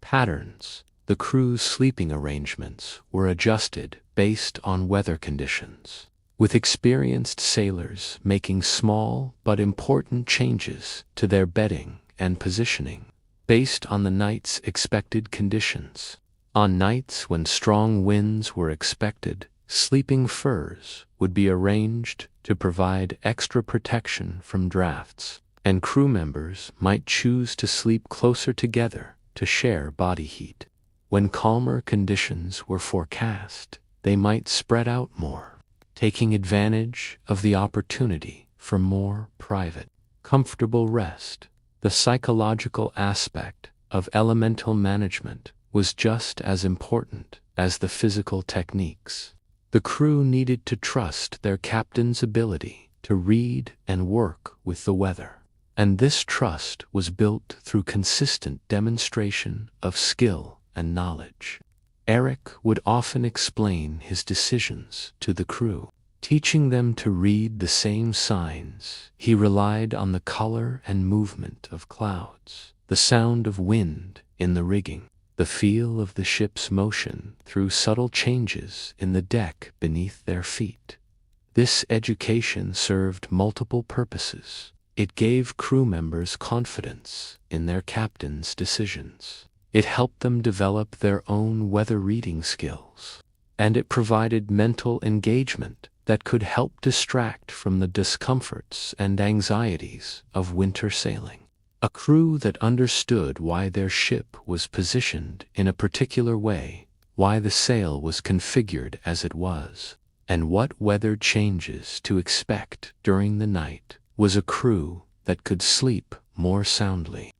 patterns. The crew's sleeping arrangements were adjusted based on weather conditions, with experienced sailors making small but important changes to their bedding and positioning based on the night's expected conditions. On nights when strong winds were expected, sleeping furs would be arranged to provide extra protection from drafts, and crew members might choose to sleep closer together to share body heat. When calmer conditions were forecast, they might spread out more, taking advantage of the opportunity for more private, comfortable rest. The psychological aspect of elemental management was just as important as the physical techniques. The crew needed to trust their captain's ability to read and work with the weather, and this trust was built through consistent demonstration of skill and knowledge. Eric would often explain his decisions to the crew. teaching them to read the same signs. He relied on the color and movement of clouds, the sound of wind in the rigging, the feel of the ship's motion through subtle changes in the deck beneath their feet. This education served multiple purposes. It gave crew members confidence in their captain's decisions. It helped them develop their own weather reading skills. And it provided mental engagement that could help distract from the discomforts and anxieties of winter sailing. A crew that understood why their ship was positioned in a particular way, why the sail was configured as it was, and what weather changes to expect during the night, was a crew that could sleep more soundly,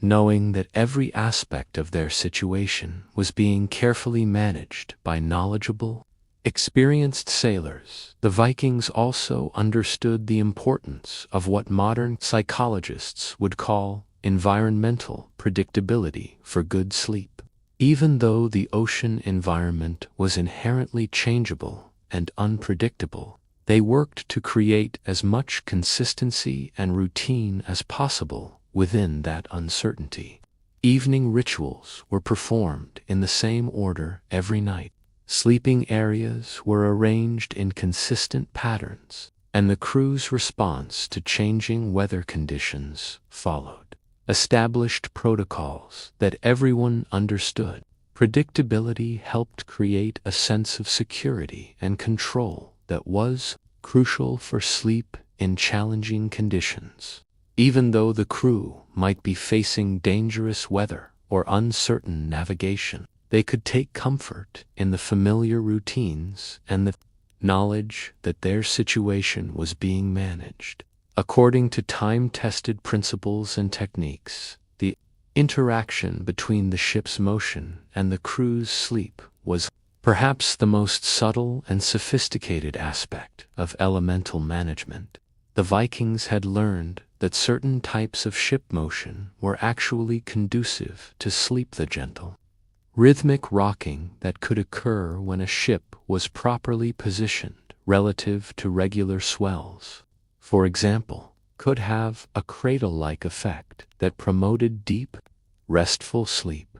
knowing that every aspect of their situation was being carefully managed by knowledgeable, experienced sailors. The Vikings also understood the importance of what modern psychologists would call environmental predictability for good sleep. Even though the ocean environment was inherently changeable and unpredictable, they worked to create as much consistency and routine as possible within that uncertainty. Evening rituals were performed in the same order every night. Sleeping areas were arranged in consistent patterns, and the crew's response to changing weather conditions followed established protocols that everyone understood. Predictability helped create a sense of security and control that was crucial for sleep in challenging conditions. Even though the crew might be facing dangerous weather or uncertain navigation, they could take comfort in the familiar routines and the knowledge that their situation was being managed according to time-tested principles and techniques. The interaction between the ship's motion and the crew's sleep was perhaps the most subtle and sophisticated aspect of elemental management. The Vikings had learned that certain types of ship motion were actually conducive to sleep. The gentle, rhythmic rocking that could occur when a ship was properly positioned relative to regular swells, for example, could have a cradle-like effect that promoted deep, restful sleep.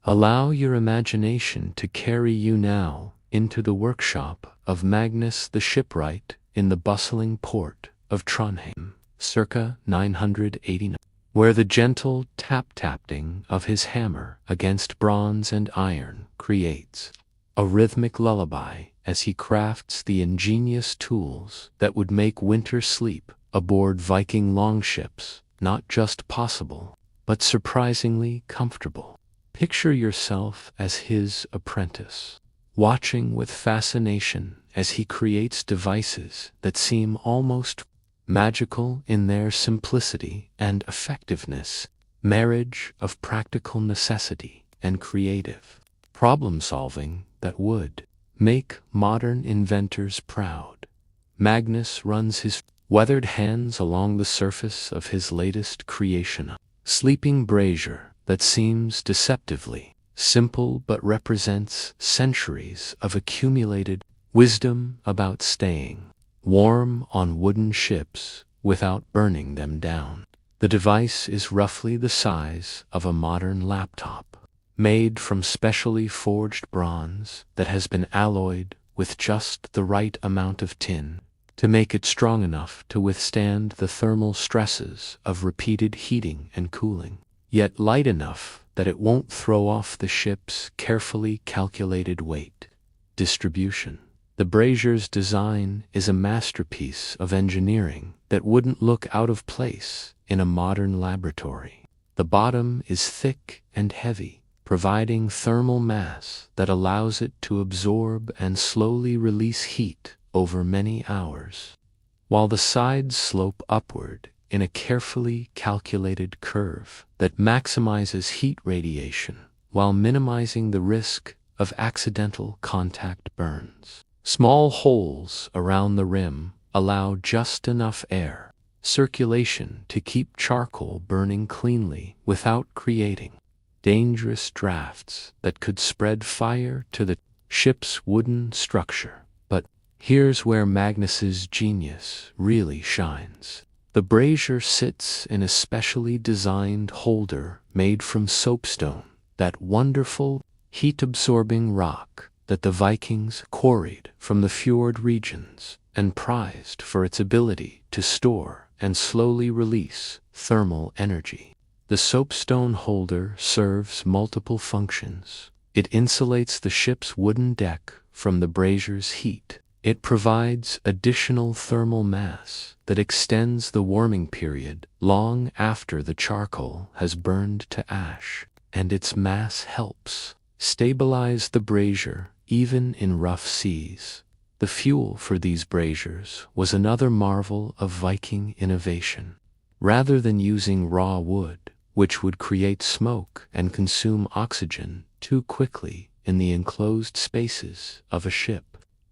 Allow your imagination to carry you now into the workshop of Magnus the shipwright in the bustling port of Trondheim, circa 989, where the gentle tap-tapping of his hammer against bronze and iron creates a rhythmic lullaby as he crafts the ingenious tools that would make winter sleep aboard Viking longships not just possible, but surprisingly comfortable. Picture yourself as his apprentice, watching with fascination as he creates devices that seem almost magical in their simplicity and effectiveness, marriage of practical necessity and creative problem-solving that would make modern inventors proud. Magnus runs his weathered hands along the surface of his latest creation, a sleeping brazier that seems deceptively simple but represents centuries of accumulated wisdom about staying warm on wooden ships without burning them down. The device is roughly the size of a modern laptop, made from specially forged bronze that has been alloyed with just the right amount of tin to make it strong enough to withstand the thermal stresses of repeated heating and cooling, yet light enough that it won't throw off the ship's carefully calculated weight distribution. The brazier's design is a masterpiece of engineering that wouldn't look out of place in a modern laboratory. The bottom is thick and heavy, providing thermal mass that allows it to absorb and slowly release heat over many hours, while the sides slope upward in a carefully calculated curve that maximizes heat radiation while minimizing the risk of accidental contact burns. Small holes around the rim allow just enough air circulation to keep charcoal burning cleanly without creating dangerous drafts that could spread fire to the ship's wooden structure. But Here's where Magnus's genius really shines. The brazier sits in a specially designed holder made from soapstone, that wonderful, heat-absorbing rock that the Vikings quarried from the Fjord regions and prized for its ability to store and slowly release thermal energy. The soapstone holder serves multiple functions. It insulates the ship's wooden deck from the brazier's heat. It provides additional thermal mass that extends the warming period long after the charcoal has burned to ash, and its mass helps stabilize the brazier even in rough seas. The fuel for these braziers was another marvel of Viking innovation. Rather than using raw wood, which would create smoke and consume oxygen too quickly in the enclosed spaces of a ship,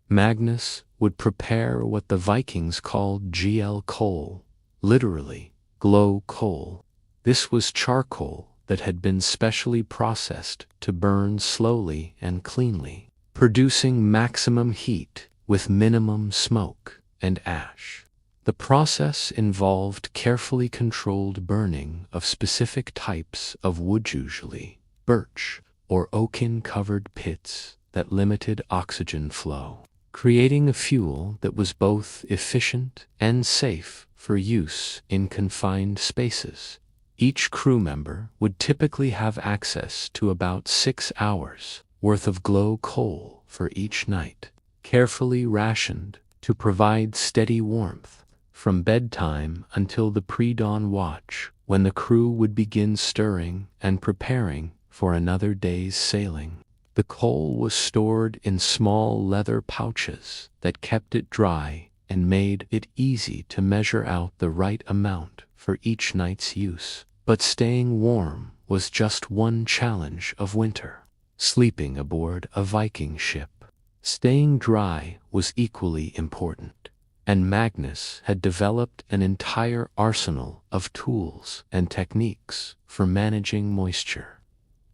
Magnus would prepare what the Vikings called GL coal, literally glow coal. This was charcoal that had been specially processed to burn slowly and cleanly, producing maximum heat with minimum smoke and ash. The process involved carefully controlled burning of specific types of wood, usually birch or oaken-covered pits that limited oxygen flow, creating a fuel that was both efficient and safe for use in confined spaces. Each crew member would typically have access to about 6 hours worth of glow coal for each night, carefully rationed to provide steady warmth from bedtime until the pre-dawn watch, when the crew would begin stirring and preparing for another day's sailing. The coal was stored in small leather pouches that kept it dry and made it easy to measure out the right amount for each night's use. But staying warm was just one challenge of winter. Sleeping aboard a Viking ship, staying dry was equally important, and Magnus had developed an entire arsenal of tools and techniques for managing moisture.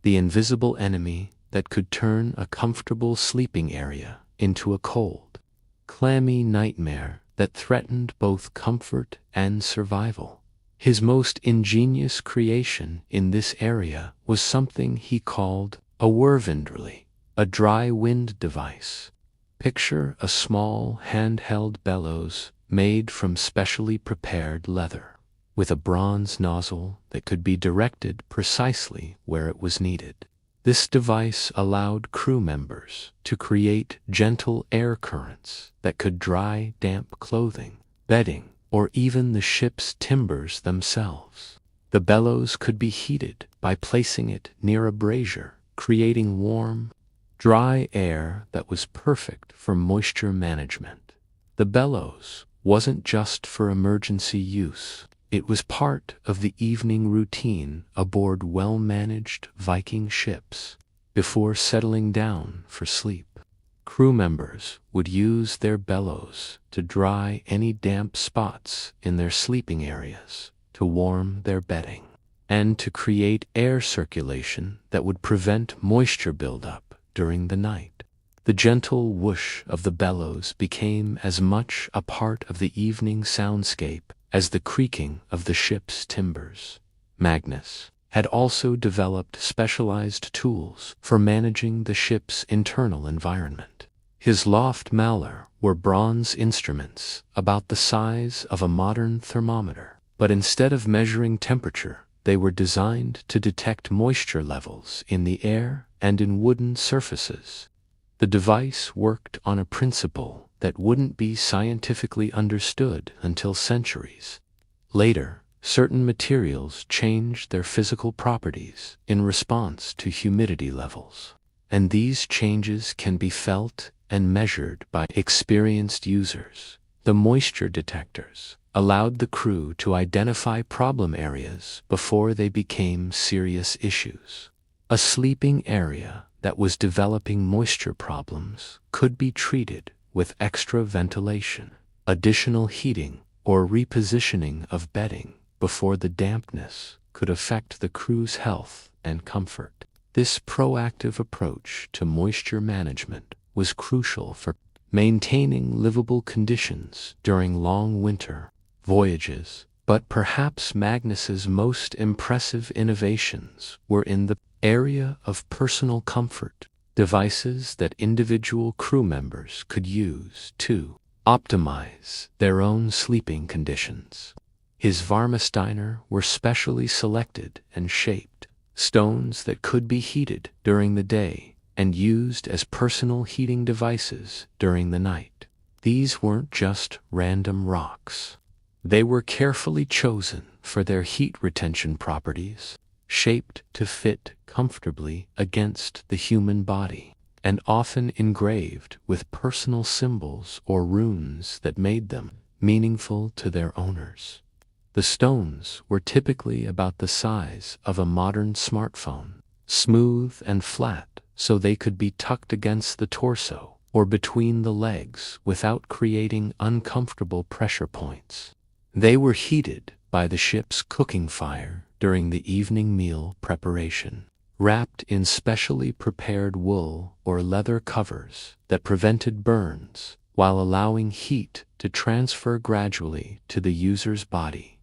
The invisible enemy that could turn a comfortable sleeping area into a cold, clammy nightmare that threatened both comfort and survival. His most ingenious creation in this area was something he called a whirlwindly, a dry wind device. Picture a small handheld bellows made from specially prepared leather, with a bronze nozzle that could be directed precisely where it was needed. This device allowed crew members to create gentle air currents that could dry damp clothing, bedding, or even the ship's timbers themselves. The bellows could be heated by placing it near a brazier, creating warm, dry air that was perfect for moisture management. The bellows wasn't just for emergency use. It was part of the evening routine aboard well-managed Viking ships. Before settling down for sleep, crew members would use their bellows to dry any damp spots in their sleeping areas, to warm their bedding, and to create air circulation that would prevent moisture buildup during the night. The gentle whoosh of the bellows became as much a part of the evening soundscape as the creaking of the ship's timbers. Magnus had also developed specialized tools for managing the ship's internal environment. His loft mauler were bronze instruments about the size of a modern thermometer, but instead of measuring temperature, they were designed to detect moisture levels in the air and in wooden surfaces. The device worked on a principle that wouldn't be scientifically understood until centuries later. Certain materials changed their physical properties in response to humidity levels, and these changes can be felt and measured by experienced users. The moisture detectors allowed the crew to identify problem areas before they became serious issues. A sleeping area that was developing moisture problems could be treated with extra ventilation, additional heating, or repositioning of bedding before the dampness could affect the crew's health and comfort. This proactive approach to moisture management was crucial for maintaining livable conditions during long winter voyages. But perhaps Magnus's most impressive innovations were in the area of personal comfort, devices that individual crew members could use to optimize their own sleeping conditions. His Varmesteiner were specially selected and shaped, stones that could be heated during the day and used as personal heating devices during the night. These weren't just random rocks. They were carefully chosen for their heat retention properties, shaped to fit comfortably against the human body, and often engraved with personal symbols or runes that made them meaningful to their owners. The stones were typically about the size of a modern smartphone, smooth and flat so they could be tucked against the torso or between the legs without creating uncomfortable pressure points. They were heated by the ship's cooking fire during the evening meal preparation, wrapped in specially prepared wool or leather covers that prevented burns while allowing heat to transfer gradually to the user's body.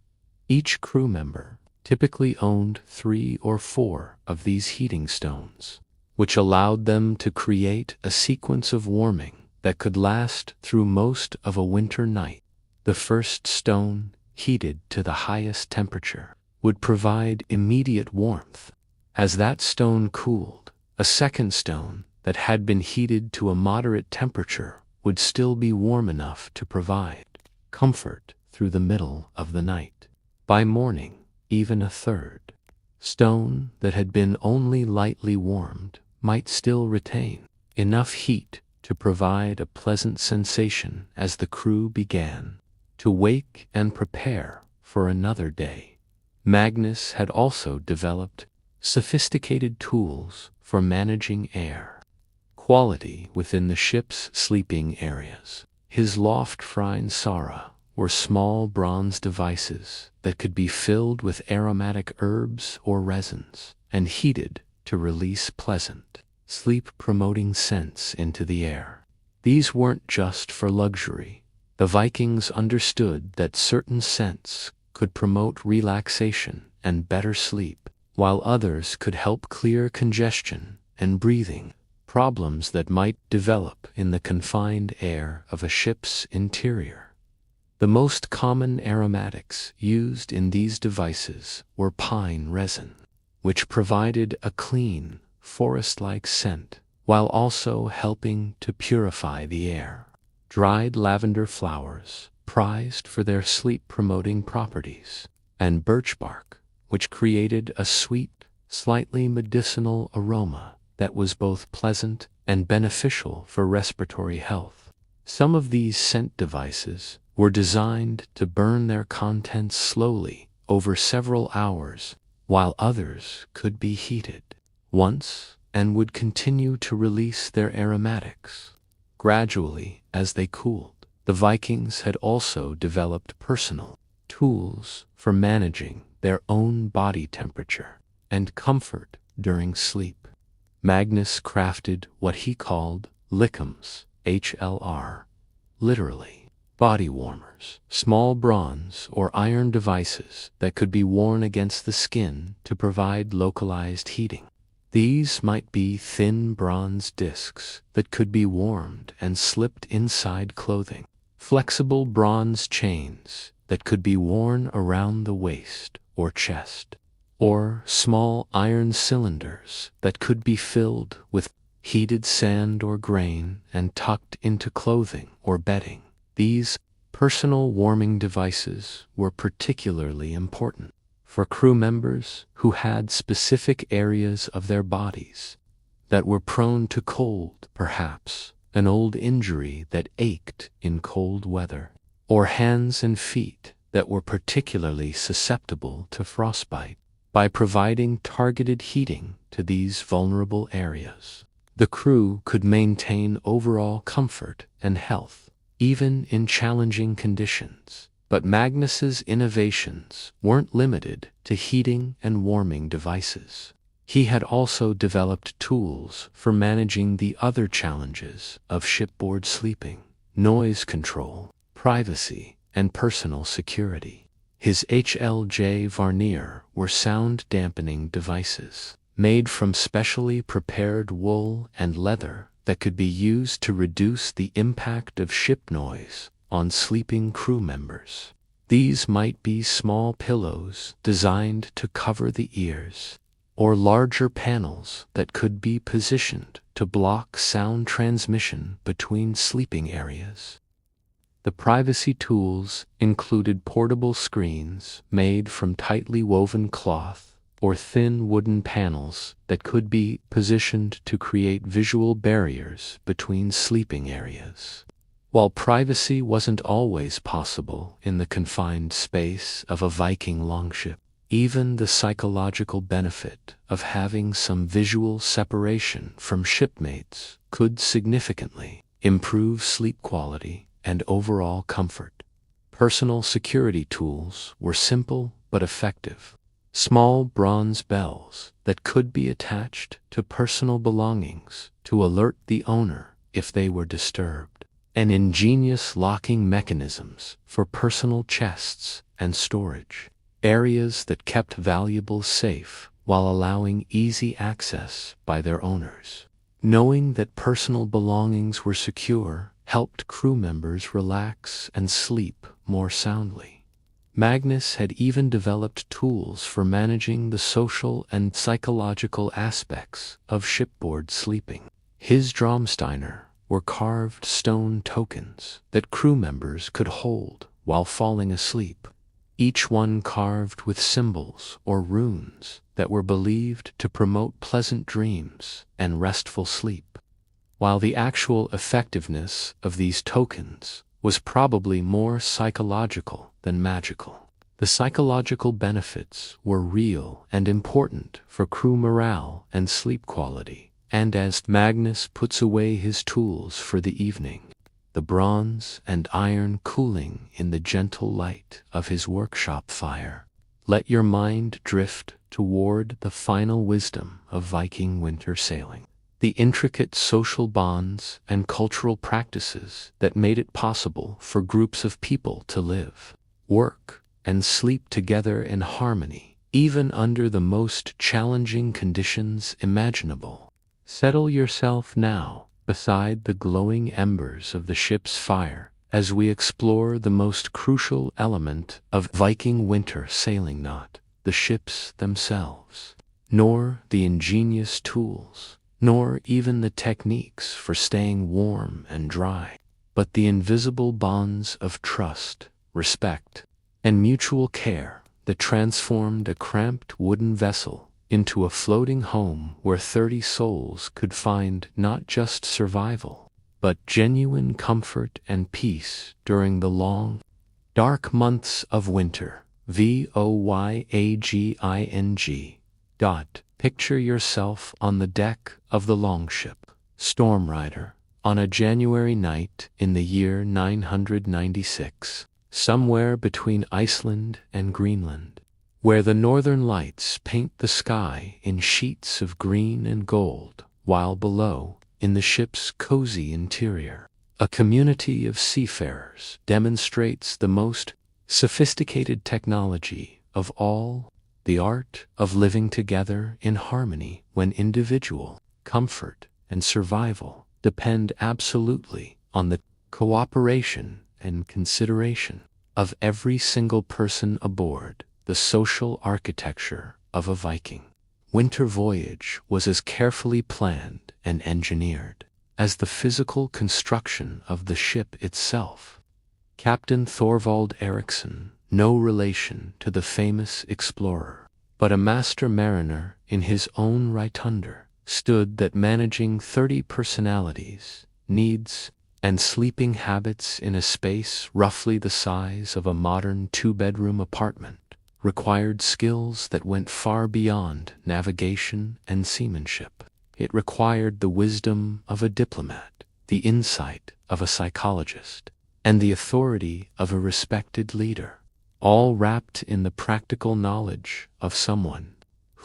Each crew member typically owned 3 or 4 of these heating stones, which allowed them to create a sequence of warming that could last through most of a winter night. The first stone, heated to the highest temperature, would provide immediate warmth. As that stone cooled, a second stone that had been heated to a moderate temperature would still be warm enough to provide comfort through the middle of the night. By morning, even a third stone that had been only lightly warmed might still retain enough heat to provide a pleasant sensation as the crew began to wake and prepare for another day. Magnus had also developed sophisticated tools for managing air quality within the ship's sleeping areas. His Loftfrein Sara were small bronze devices that could be filled with aromatic herbs or resins and heated to release pleasant, sleep-promoting scents into the air. These weren't just for luxury. The Vikings understood that certain scents could promote relaxation and better sleep, while others could help clear congestion and breathing problems that might develop in the confined air of a ship's interior. The most common aromatics used in these devices were pine resin, which provided a clean, forest-like scent while also helping to purify the air. Dried lavender flowers, prized for their sleep-promoting properties, and birch bark, which created a sweet, slightly medicinal aroma that was both pleasant and beneficial for respiratory health. Some of these scent devices were designed to burn their contents slowly over several hours, while others could be heated once and would continue to release their aromatics gradually as they cooled. The Vikings had also developed personal tools for managing their own body temperature and comfort during sleep. Magnus crafted what he called lickums, HLR, literally body warmers, small bronze or iron devices that could be worn against the skin to provide localized heating. These might be thin bronze discs that could be warmed and slipped inside clothing, flexible bronze chains that could be worn around the waist or chest, or small iron cylinders that could be filled with heated sand or grain and tucked into clothing or bedding. These personal warming devices were particularly important for crew members who had specific areas of their bodies that were prone to cold, perhaps an old injury that ached in cold weather, or hands and feet that were particularly susceptible to frostbite. By providing targeted heating to these vulnerable areas, the crew could maintain overall comfort and health, even in challenging conditions. But Magnus's innovations weren't limited to heating and warming devices. He had also developed tools for managing the other challenges of shipboard sleeping: noise control, privacy, and personal security. His HLJ vernier were sound-dampening devices, made from specially prepared wool and leather that could be used to reduce the impact of ship noise on sleeping crew members. These might be small pillows designed to cover the ears, or larger panels that could be positioned to block sound transmission between sleeping areas. The privacy tools included portable screens made from tightly woven cloth or thin wooden panels that could be positioned to create visual barriers between sleeping areas. While privacy wasn't always possible in the confined space of a Viking longship, even the psychological benefit of having some visual separation from shipmates could significantly improve sleep quality and overall comfort. Personal security tools were simple but effective. Small bronze bells that could be attached to personal belongings to alert the owner if they were disturbed, and ingenious locking mechanisms for personal chests and storage, areas that kept valuables safe while allowing easy access by their owners. Knowing that personal belongings were secure helped crew members relax and sleep more soundly. Magnus had even developed tools for managing the social and psychological aspects of shipboard sleeping. His Dromsteiner were carved stone tokens that crew members could hold while falling asleep, each one carved with symbols or runes that were believed to promote pleasant dreams and restful sleep. While the actual effectiveness of these tokens was probably more psychological than magical, the psychological benefits were real and important for crew morale and sleep quality. And as Magnus puts away his tools for the evening, the bronze and iron cooling in the gentle light of his workshop fire, let your mind drift toward the final wisdom of Viking winter sailing. The intricate social bonds and cultural practices that made it possible for groups of people to live, work, and sleep together in harmony, even under the most challenging conditions imaginable. Settle yourself now beside the glowing embers of the ship's fire as we explore the most crucial element of Viking winter sailing: not the ships themselves, nor the ingenious tools, nor even the techniques for staying warm and dry, but the invisible bonds of trust, respect, and mutual care that transformed a cramped wooden vessel into a floating home where 30 souls could find not just survival, but genuine comfort and peace during the long, dark months of winter. Voyaging. Picture yourself on the deck of the longship Stormrider on a January night in the year 996, somewhere between Iceland and Greenland, where the northern lights paint the sky in sheets of green and gold, while below, in the ship's cozy interior, a community of seafarers demonstrates the most sophisticated technology of all: the art of living together in harmony when individual comfort and survival depend absolutely on the cooperation and consideration of every single person aboard. The social architecture of a Viking winter voyage was as carefully planned and engineered as the physical construction of the ship itself. Captain Thorvald Eriksson, no relation to the famous explorer, but a master mariner in his own right, understood that managing 30 personalities, needs, and sleeping habits in a space roughly the size of a modern 2-bedroom apartment required skills that went far beyond navigation and seamanship. It required the wisdom of a diplomat, the insight of a psychologist, and the authority of a respected leader, all wrapped in the practical knowledge of someone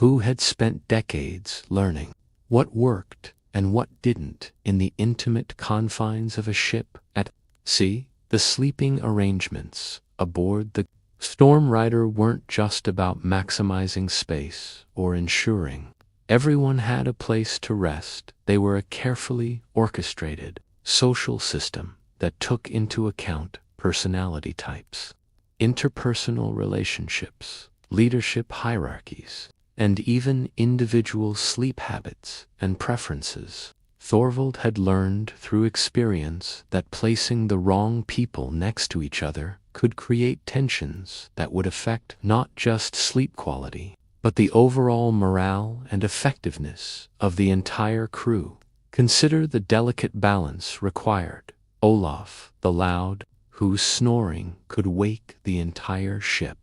who had spent decades learning what worked and what didn't in the intimate confines of a ship at sea. The sleeping arrangements aboard the Storm Rider weren't just about maximizing space or ensuring everyone had a place to rest. They were a carefully orchestrated social system that took into account personality types, interpersonal relationships, leadership hierarchies, and even individual sleep habits and preferences. Thorvald had learned through experience that placing the wrong people next to each other could create tensions that would affect not just sleep quality, but the overall morale and effectiveness of the entire crew. Consider the delicate balance required. Olaf, the loud, whose snoring could wake the entire ship,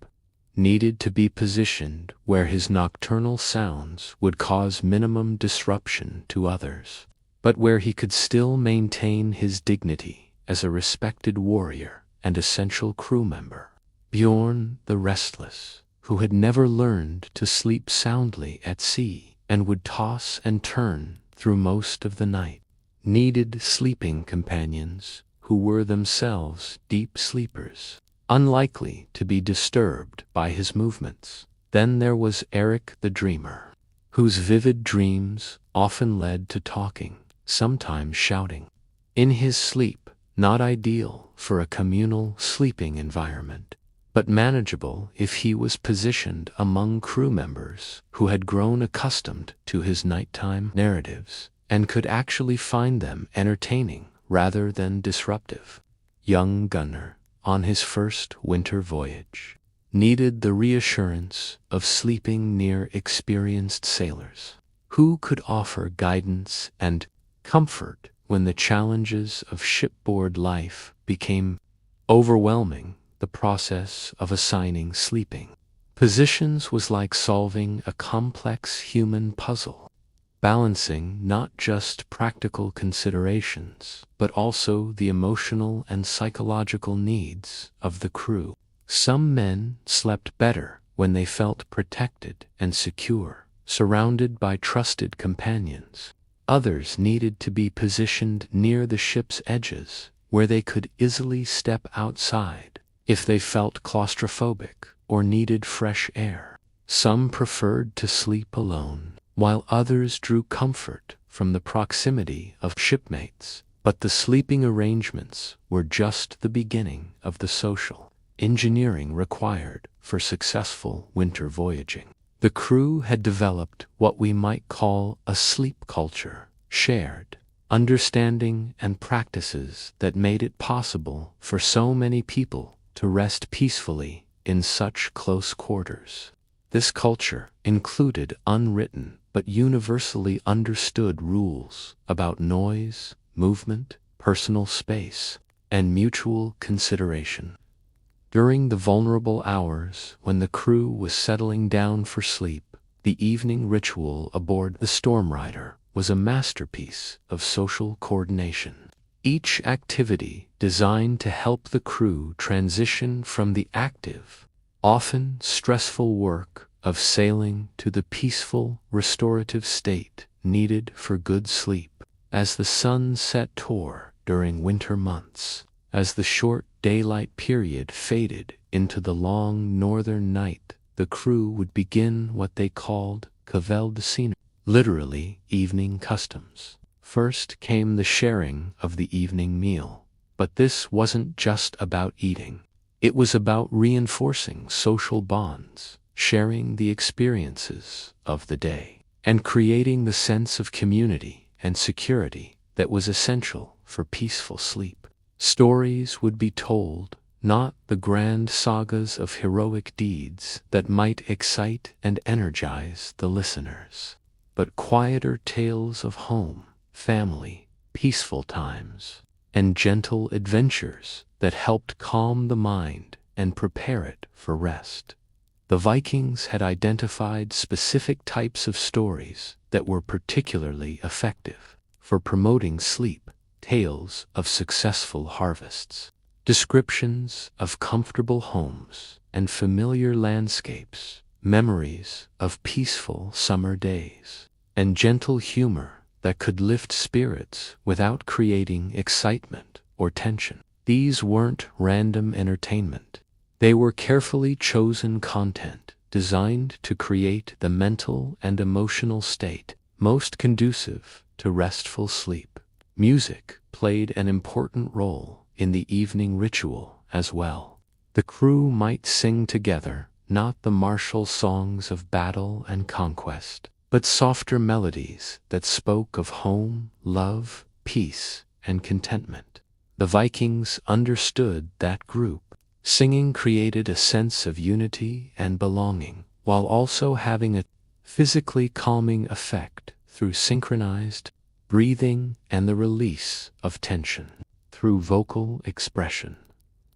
needed to be positioned where his nocturnal sounds would cause minimum disruption to others, but where he could still maintain his dignity as a respected warrior and essential crew member. Bjorn, the restless, who had never learned to sleep soundly at sea and would toss and turn through most of the night, needed sleeping companions who were themselves deep sleepers, unlikely to be disturbed by his movements. Then there was Eric the dreamer, whose vivid dreams often led to talking, sometimes shouting, in his sleep. Not ideal for a communal sleeping environment, but manageable if he was positioned among crew members who had grown accustomed to his nighttime narratives and could actually find them entertaining rather than disruptive. Young Gunnar, on his first winter voyage, needed the reassurance of sleeping near experienced sailors who could offer guidance and comfort when the challenges of shipboard life became overwhelming. The process of assigning sleeping positions was like solving a complex human puzzle, balancing not just practical considerations, but also the emotional and psychological needs of the crew. Some men slept better when they felt protected and secure, surrounded by trusted companions. Others needed to be positioned near the ship's edges, where they could easily step outside if they felt claustrophobic or needed fresh air. Some preferred to sleep alone, while others drew comfort from the proximity of shipmates. But the sleeping arrangements were just the beginning of the social engineering required for successful winter voyaging. The crew had developed what we might call a sleep culture, shared understanding and practices that made it possible for so many people to rest peacefully in such close quarters. This culture included unwritten but universally understood rules about noise, movement, personal space, and mutual consideration. During the vulnerable hours when the crew was settling down for sleep, the evening ritual aboard the Storm Rider was a masterpiece of social coordination. Each activity designed to help the crew transition from the active, often stressful work of sailing to the peaceful, restorative state needed for good sleep. As the sun set toward during winter months, as the short daylight period faded into the long northern night, the crew would begin what they called kveldsscener, literally evening customs. First came the sharing of the evening meal, but this wasn't just about eating. It was about reinforcing social bonds, sharing the experiences of the day, and creating the sense of community and security that was essential for peaceful sleep. Stories would be told, not the grand sagas of heroic deeds that might excite and energize the listeners, but quieter tales of home, family, peaceful times, and gentle adventures that helped calm the mind and prepare it for rest. The Vikings had identified specific types of stories that were particularly effective for promoting sleep: tales of successful harvests, descriptions of comfortable homes and familiar landscapes memories of peaceful summer days, and gentle humor that could lift spirits without creating excitement or tension. These weren't random entertainment. They were carefully chosen content designed to create the mental and emotional state most conducive to restful sleep. Music played an important role in the evening ritual as well. The crew might sing together, not the martial songs of battle and conquest, but softer melodies that spoke of home, love, peace, and contentment. The Vikings understood that group. Singing created a sense of unity and belonging, while also having a physically calming effect through synchronized breathing and the release of tension through vocal expression.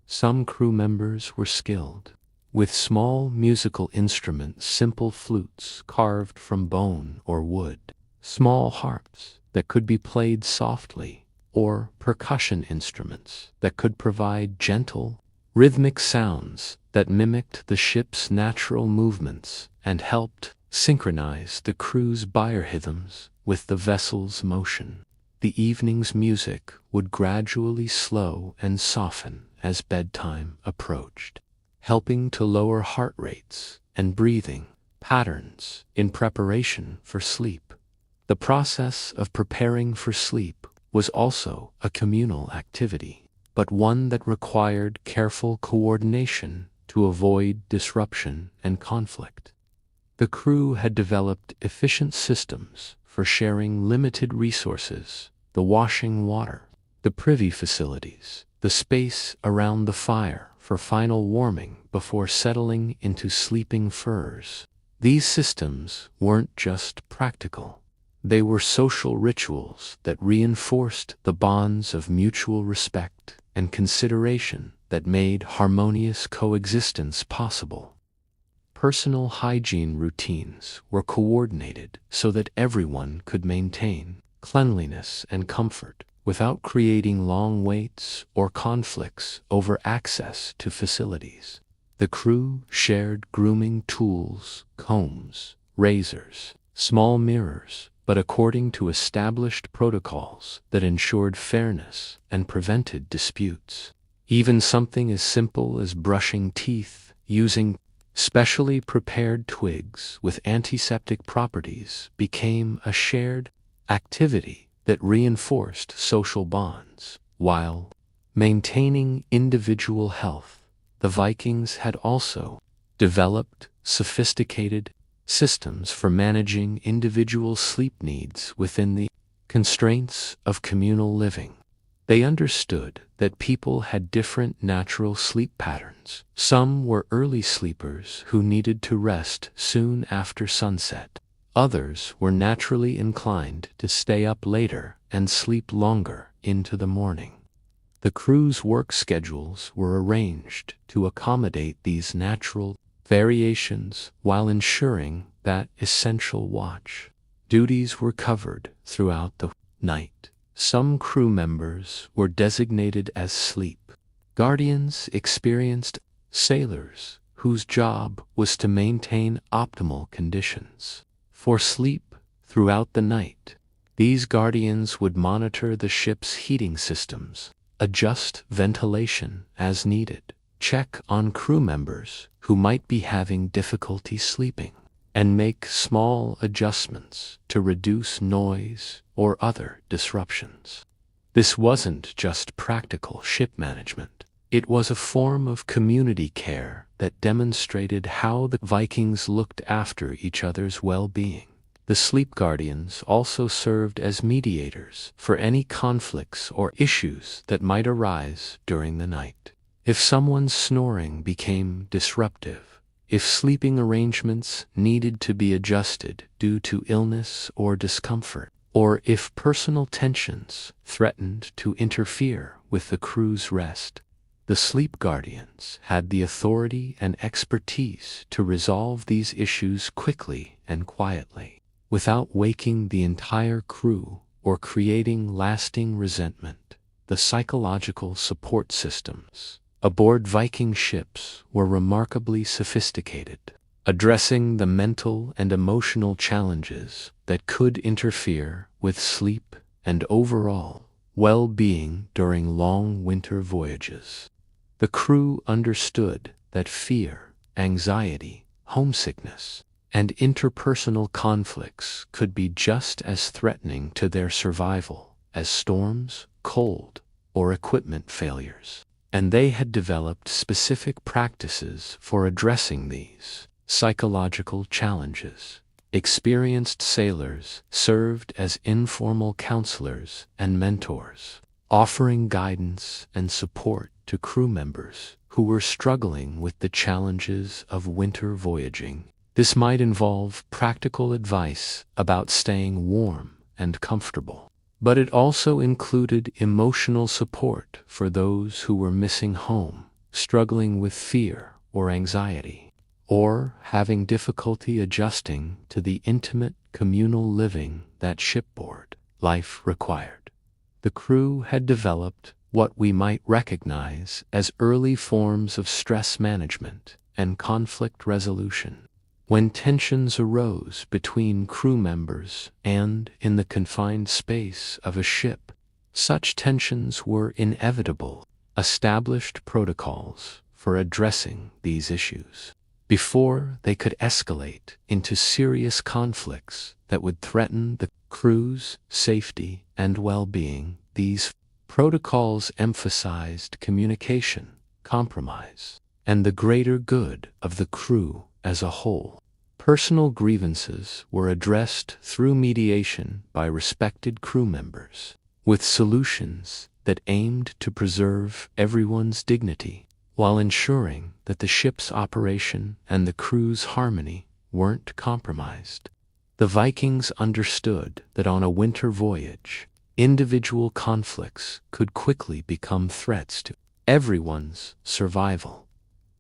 Some crew members were skilled with small musical instruments, simple flutes carved from bone or wood, small harps that could be played softly, or percussion instruments that could provide gentle, rhythmic sounds that mimicked the ship's natural movements and helped synchronize the crew's biorhythms with the vessel's motion. The evening's music would gradually slow and soften as bedtime approached, helping to lower heart rates and breathing patterns in preparation for sleep. The process of preparing for sleep was also a communal activity, but one that required careful coordination to avoid disruption and conflict. The crew had developed efficient systems for sharing limited resources: the washing water, the privy facilities, the space around the fire for final warming before settling into sleeping furs. These systems weren't just practical. They were social rituals that reinforced the bonds of mutual respect and consideration that made harmonious coexistence possible. Personal hygiene routines were coordinated so that everyone could maintain cleanliness and comfort without creating long waits or conflicts over access to facilities. The crew shared grooming tools, combs, razors, small mirrors, but according to established protocols that ensured fairness and prevented disputes. Even something as simple as brushing teeth using specially prepared twigs with antiseptic properties became a shared activity that reinforced social bonds. While maintaining individual health, the Vikings had also developed sophisticated systems for managing individual sleep needs within the constraints of communal living. They understood that people had different natural sleep patterns. Some were early sleepers who needed to rest soon after sunset. Others were naturally inclined to stay up later and sleep longer into the morning. The crew's work schedules were arranged to accommodate these natural variations while ensuring that essential watch duties were covered throughout the night. Some crew members were designated as sleep guardians, experienced sailors whose job was to maintain optimal conditions for sleep throughout the night. These guardians would monitor the ship's heating systems, adjust ventilation as needed, check on crew members who might be having difficulty sleeping, and make small adjustments to reduce noise or other disruptions. This wasn't just practical ship management. It was a form of community care that demonstrated how the Vikings looked after each other's well-being. The sleep guardians also served as mediators for any conflicts or issues that might arise during the night. If someone's snoring became disruptive, if sleeping arrangements needed to be adjusted due to illness or discomfort, or if personal tensions threatened to interfere with the crew's rest, the sleep guardians had the authority and expertise to resolve these issues quickly and quietly, without waking the entire crew or creating lasting resentment. The psychological support systems aboard Viking ships were remarkably sophisticated. addressing the mental and emotional challenges that could interfere with sleep and overall well-being during long winter voyages. The crew understood that fear, anxiety, homesickness, and interpersonal conflicts could be just as threatening to their survival as storms, cold, or equipment failures. And they had developed specific practices for addressing these psychological challenges. Experienced sailors served as informal counselors and mentors, offering guidance and support to crew members who were struggling with the challenges of winter voyaging. This might involve practical advice about staying warm and comfortable, but it also included emotional support for those who were missing home, struggling with fear or anxiety, or having difficulty adjusting to the intimate communal living that shipboard life required. The crew had developed what we might recognize as early forms of stress management and conflict resolution. When tensions arose between crew members and in the confined space of a ship, such tensions were inevitable. Established protocols for addressing these issues before they could escalate into serious conflicts that would threaten the crew's safety and well-being. These protocols emphasized communication, compromise, and the greater good of the crew as a whole. Personal grievances were addressed through mediation by respected crew members, with solutions that aimed to preserve everyone's dignity while ensuring that the ship's operation and the crew's harmony weren't compromised. The Vikings understood that on a winter voyage, individual conflicts could quickly become threats to everyone's survival.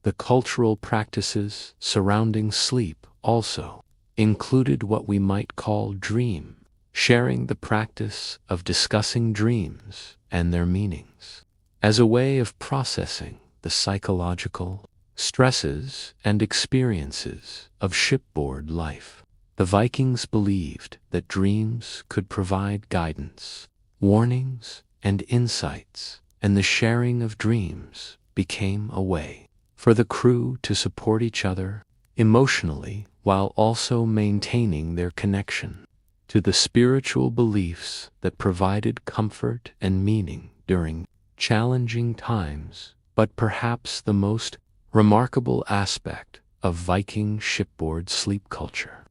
The cultural practices surrounding sleep also included what we might call dream sharing, the practice of discussing dreams and their meanings as a way of processing the psychological stresses and experiences of shipboard life. The Vikings believed that dreams could provide guidance, warnings, and insights, and the sharing of dreams became a way for the crew to support each other emotionally while also maintaining their connection to the spiritual beliefs that provided comfort and meaning during challenging times. But perhaps the most remarkable aspect of Viking shipboard sleep culture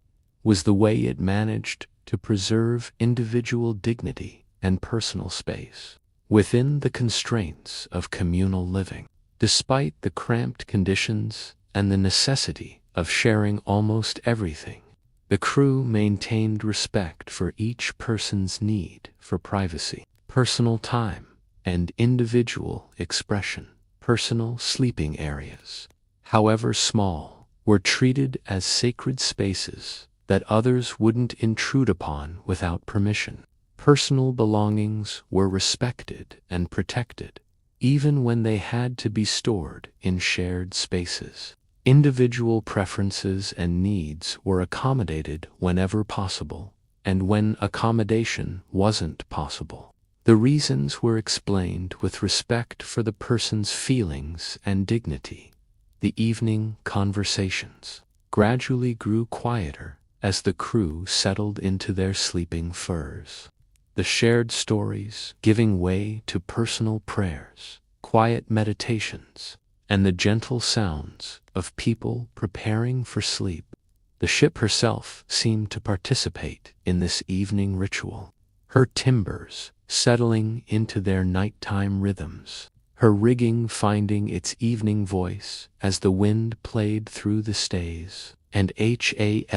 was the way it managed to preserve individual dignity and personal space within the constraints of communal living. Despite the cramped conditions and the necessity of sharing almost everything, the crew maintained respect for each person's need for privacy, personal time, and individual expression. Personal sleeping areas, however small, were treated as sacred spaces that others wouldn't intrude upon without permission. Personal belongings were respected and protected, even when they had to be stored in shared spaces. Individual preferences and needs were accommodated whenever possible, and when accommodation wasn't possible, the reasons were explained with respect for the person's feelings and dignity. The evening conversations gradually grew quieter as the crew settled into their sleeping furs. The shared stories giving way to personal prayers, quiet meditations, and the gentle sounds of people preparing for sleep. The ship herself seemed to participate in this evening ritual, her timbers settling into their nighttime rhythms, her rigging finding its evening voice as the wind played through the stays, and HALYARDS.N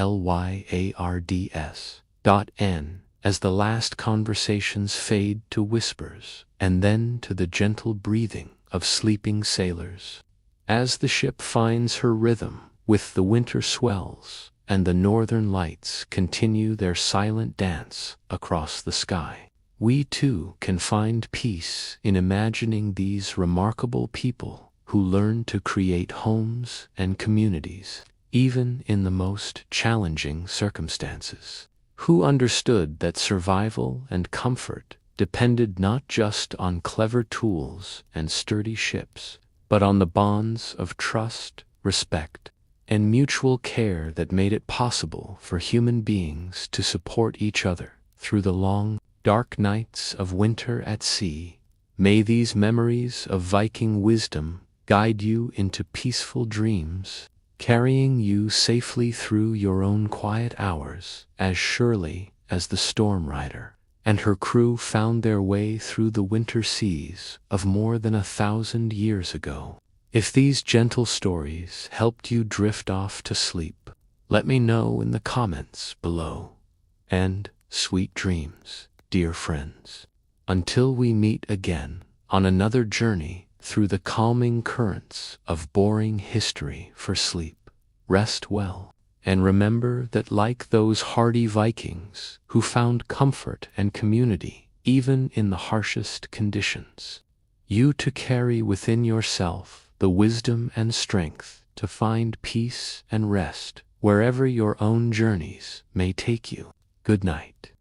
as the last conversations fade to whispers, and then to the gentle breathing of sleeping sailors. As the ship finds her rhythm with the winter swells, and the northern lights continue their silent dance across the sky, we too can find peace in imagining these remarkable people who learn to create homes and communities, even in the most challenging circumstances. Who understood that survival and comfort depended not just on clever tools and sturdy ships, but on the bonds of trust, respect, and mutual care that made it possible for human beings to support each other through the long, dark nights of winter at sea. May these memories of Viking wisdom guide you into peaceful dreams, carrying you safely through your own quiet hours as surely as the storm rider and her crew found their way through the winter seas of more than 1,000 years ago. If these gentle stories helped you drift off to sleep, let me know in the comments below. And sweet dreams, dear friends. Until we meet again on another journey through the calming currents of boring history for sleep, rest well, and remember that like those hardy Vikings who found comfort and community even in the harshest conditions, you too carry within yourself the wisdom and strength to find peace and rest wherever your own journeys may take you. Good night.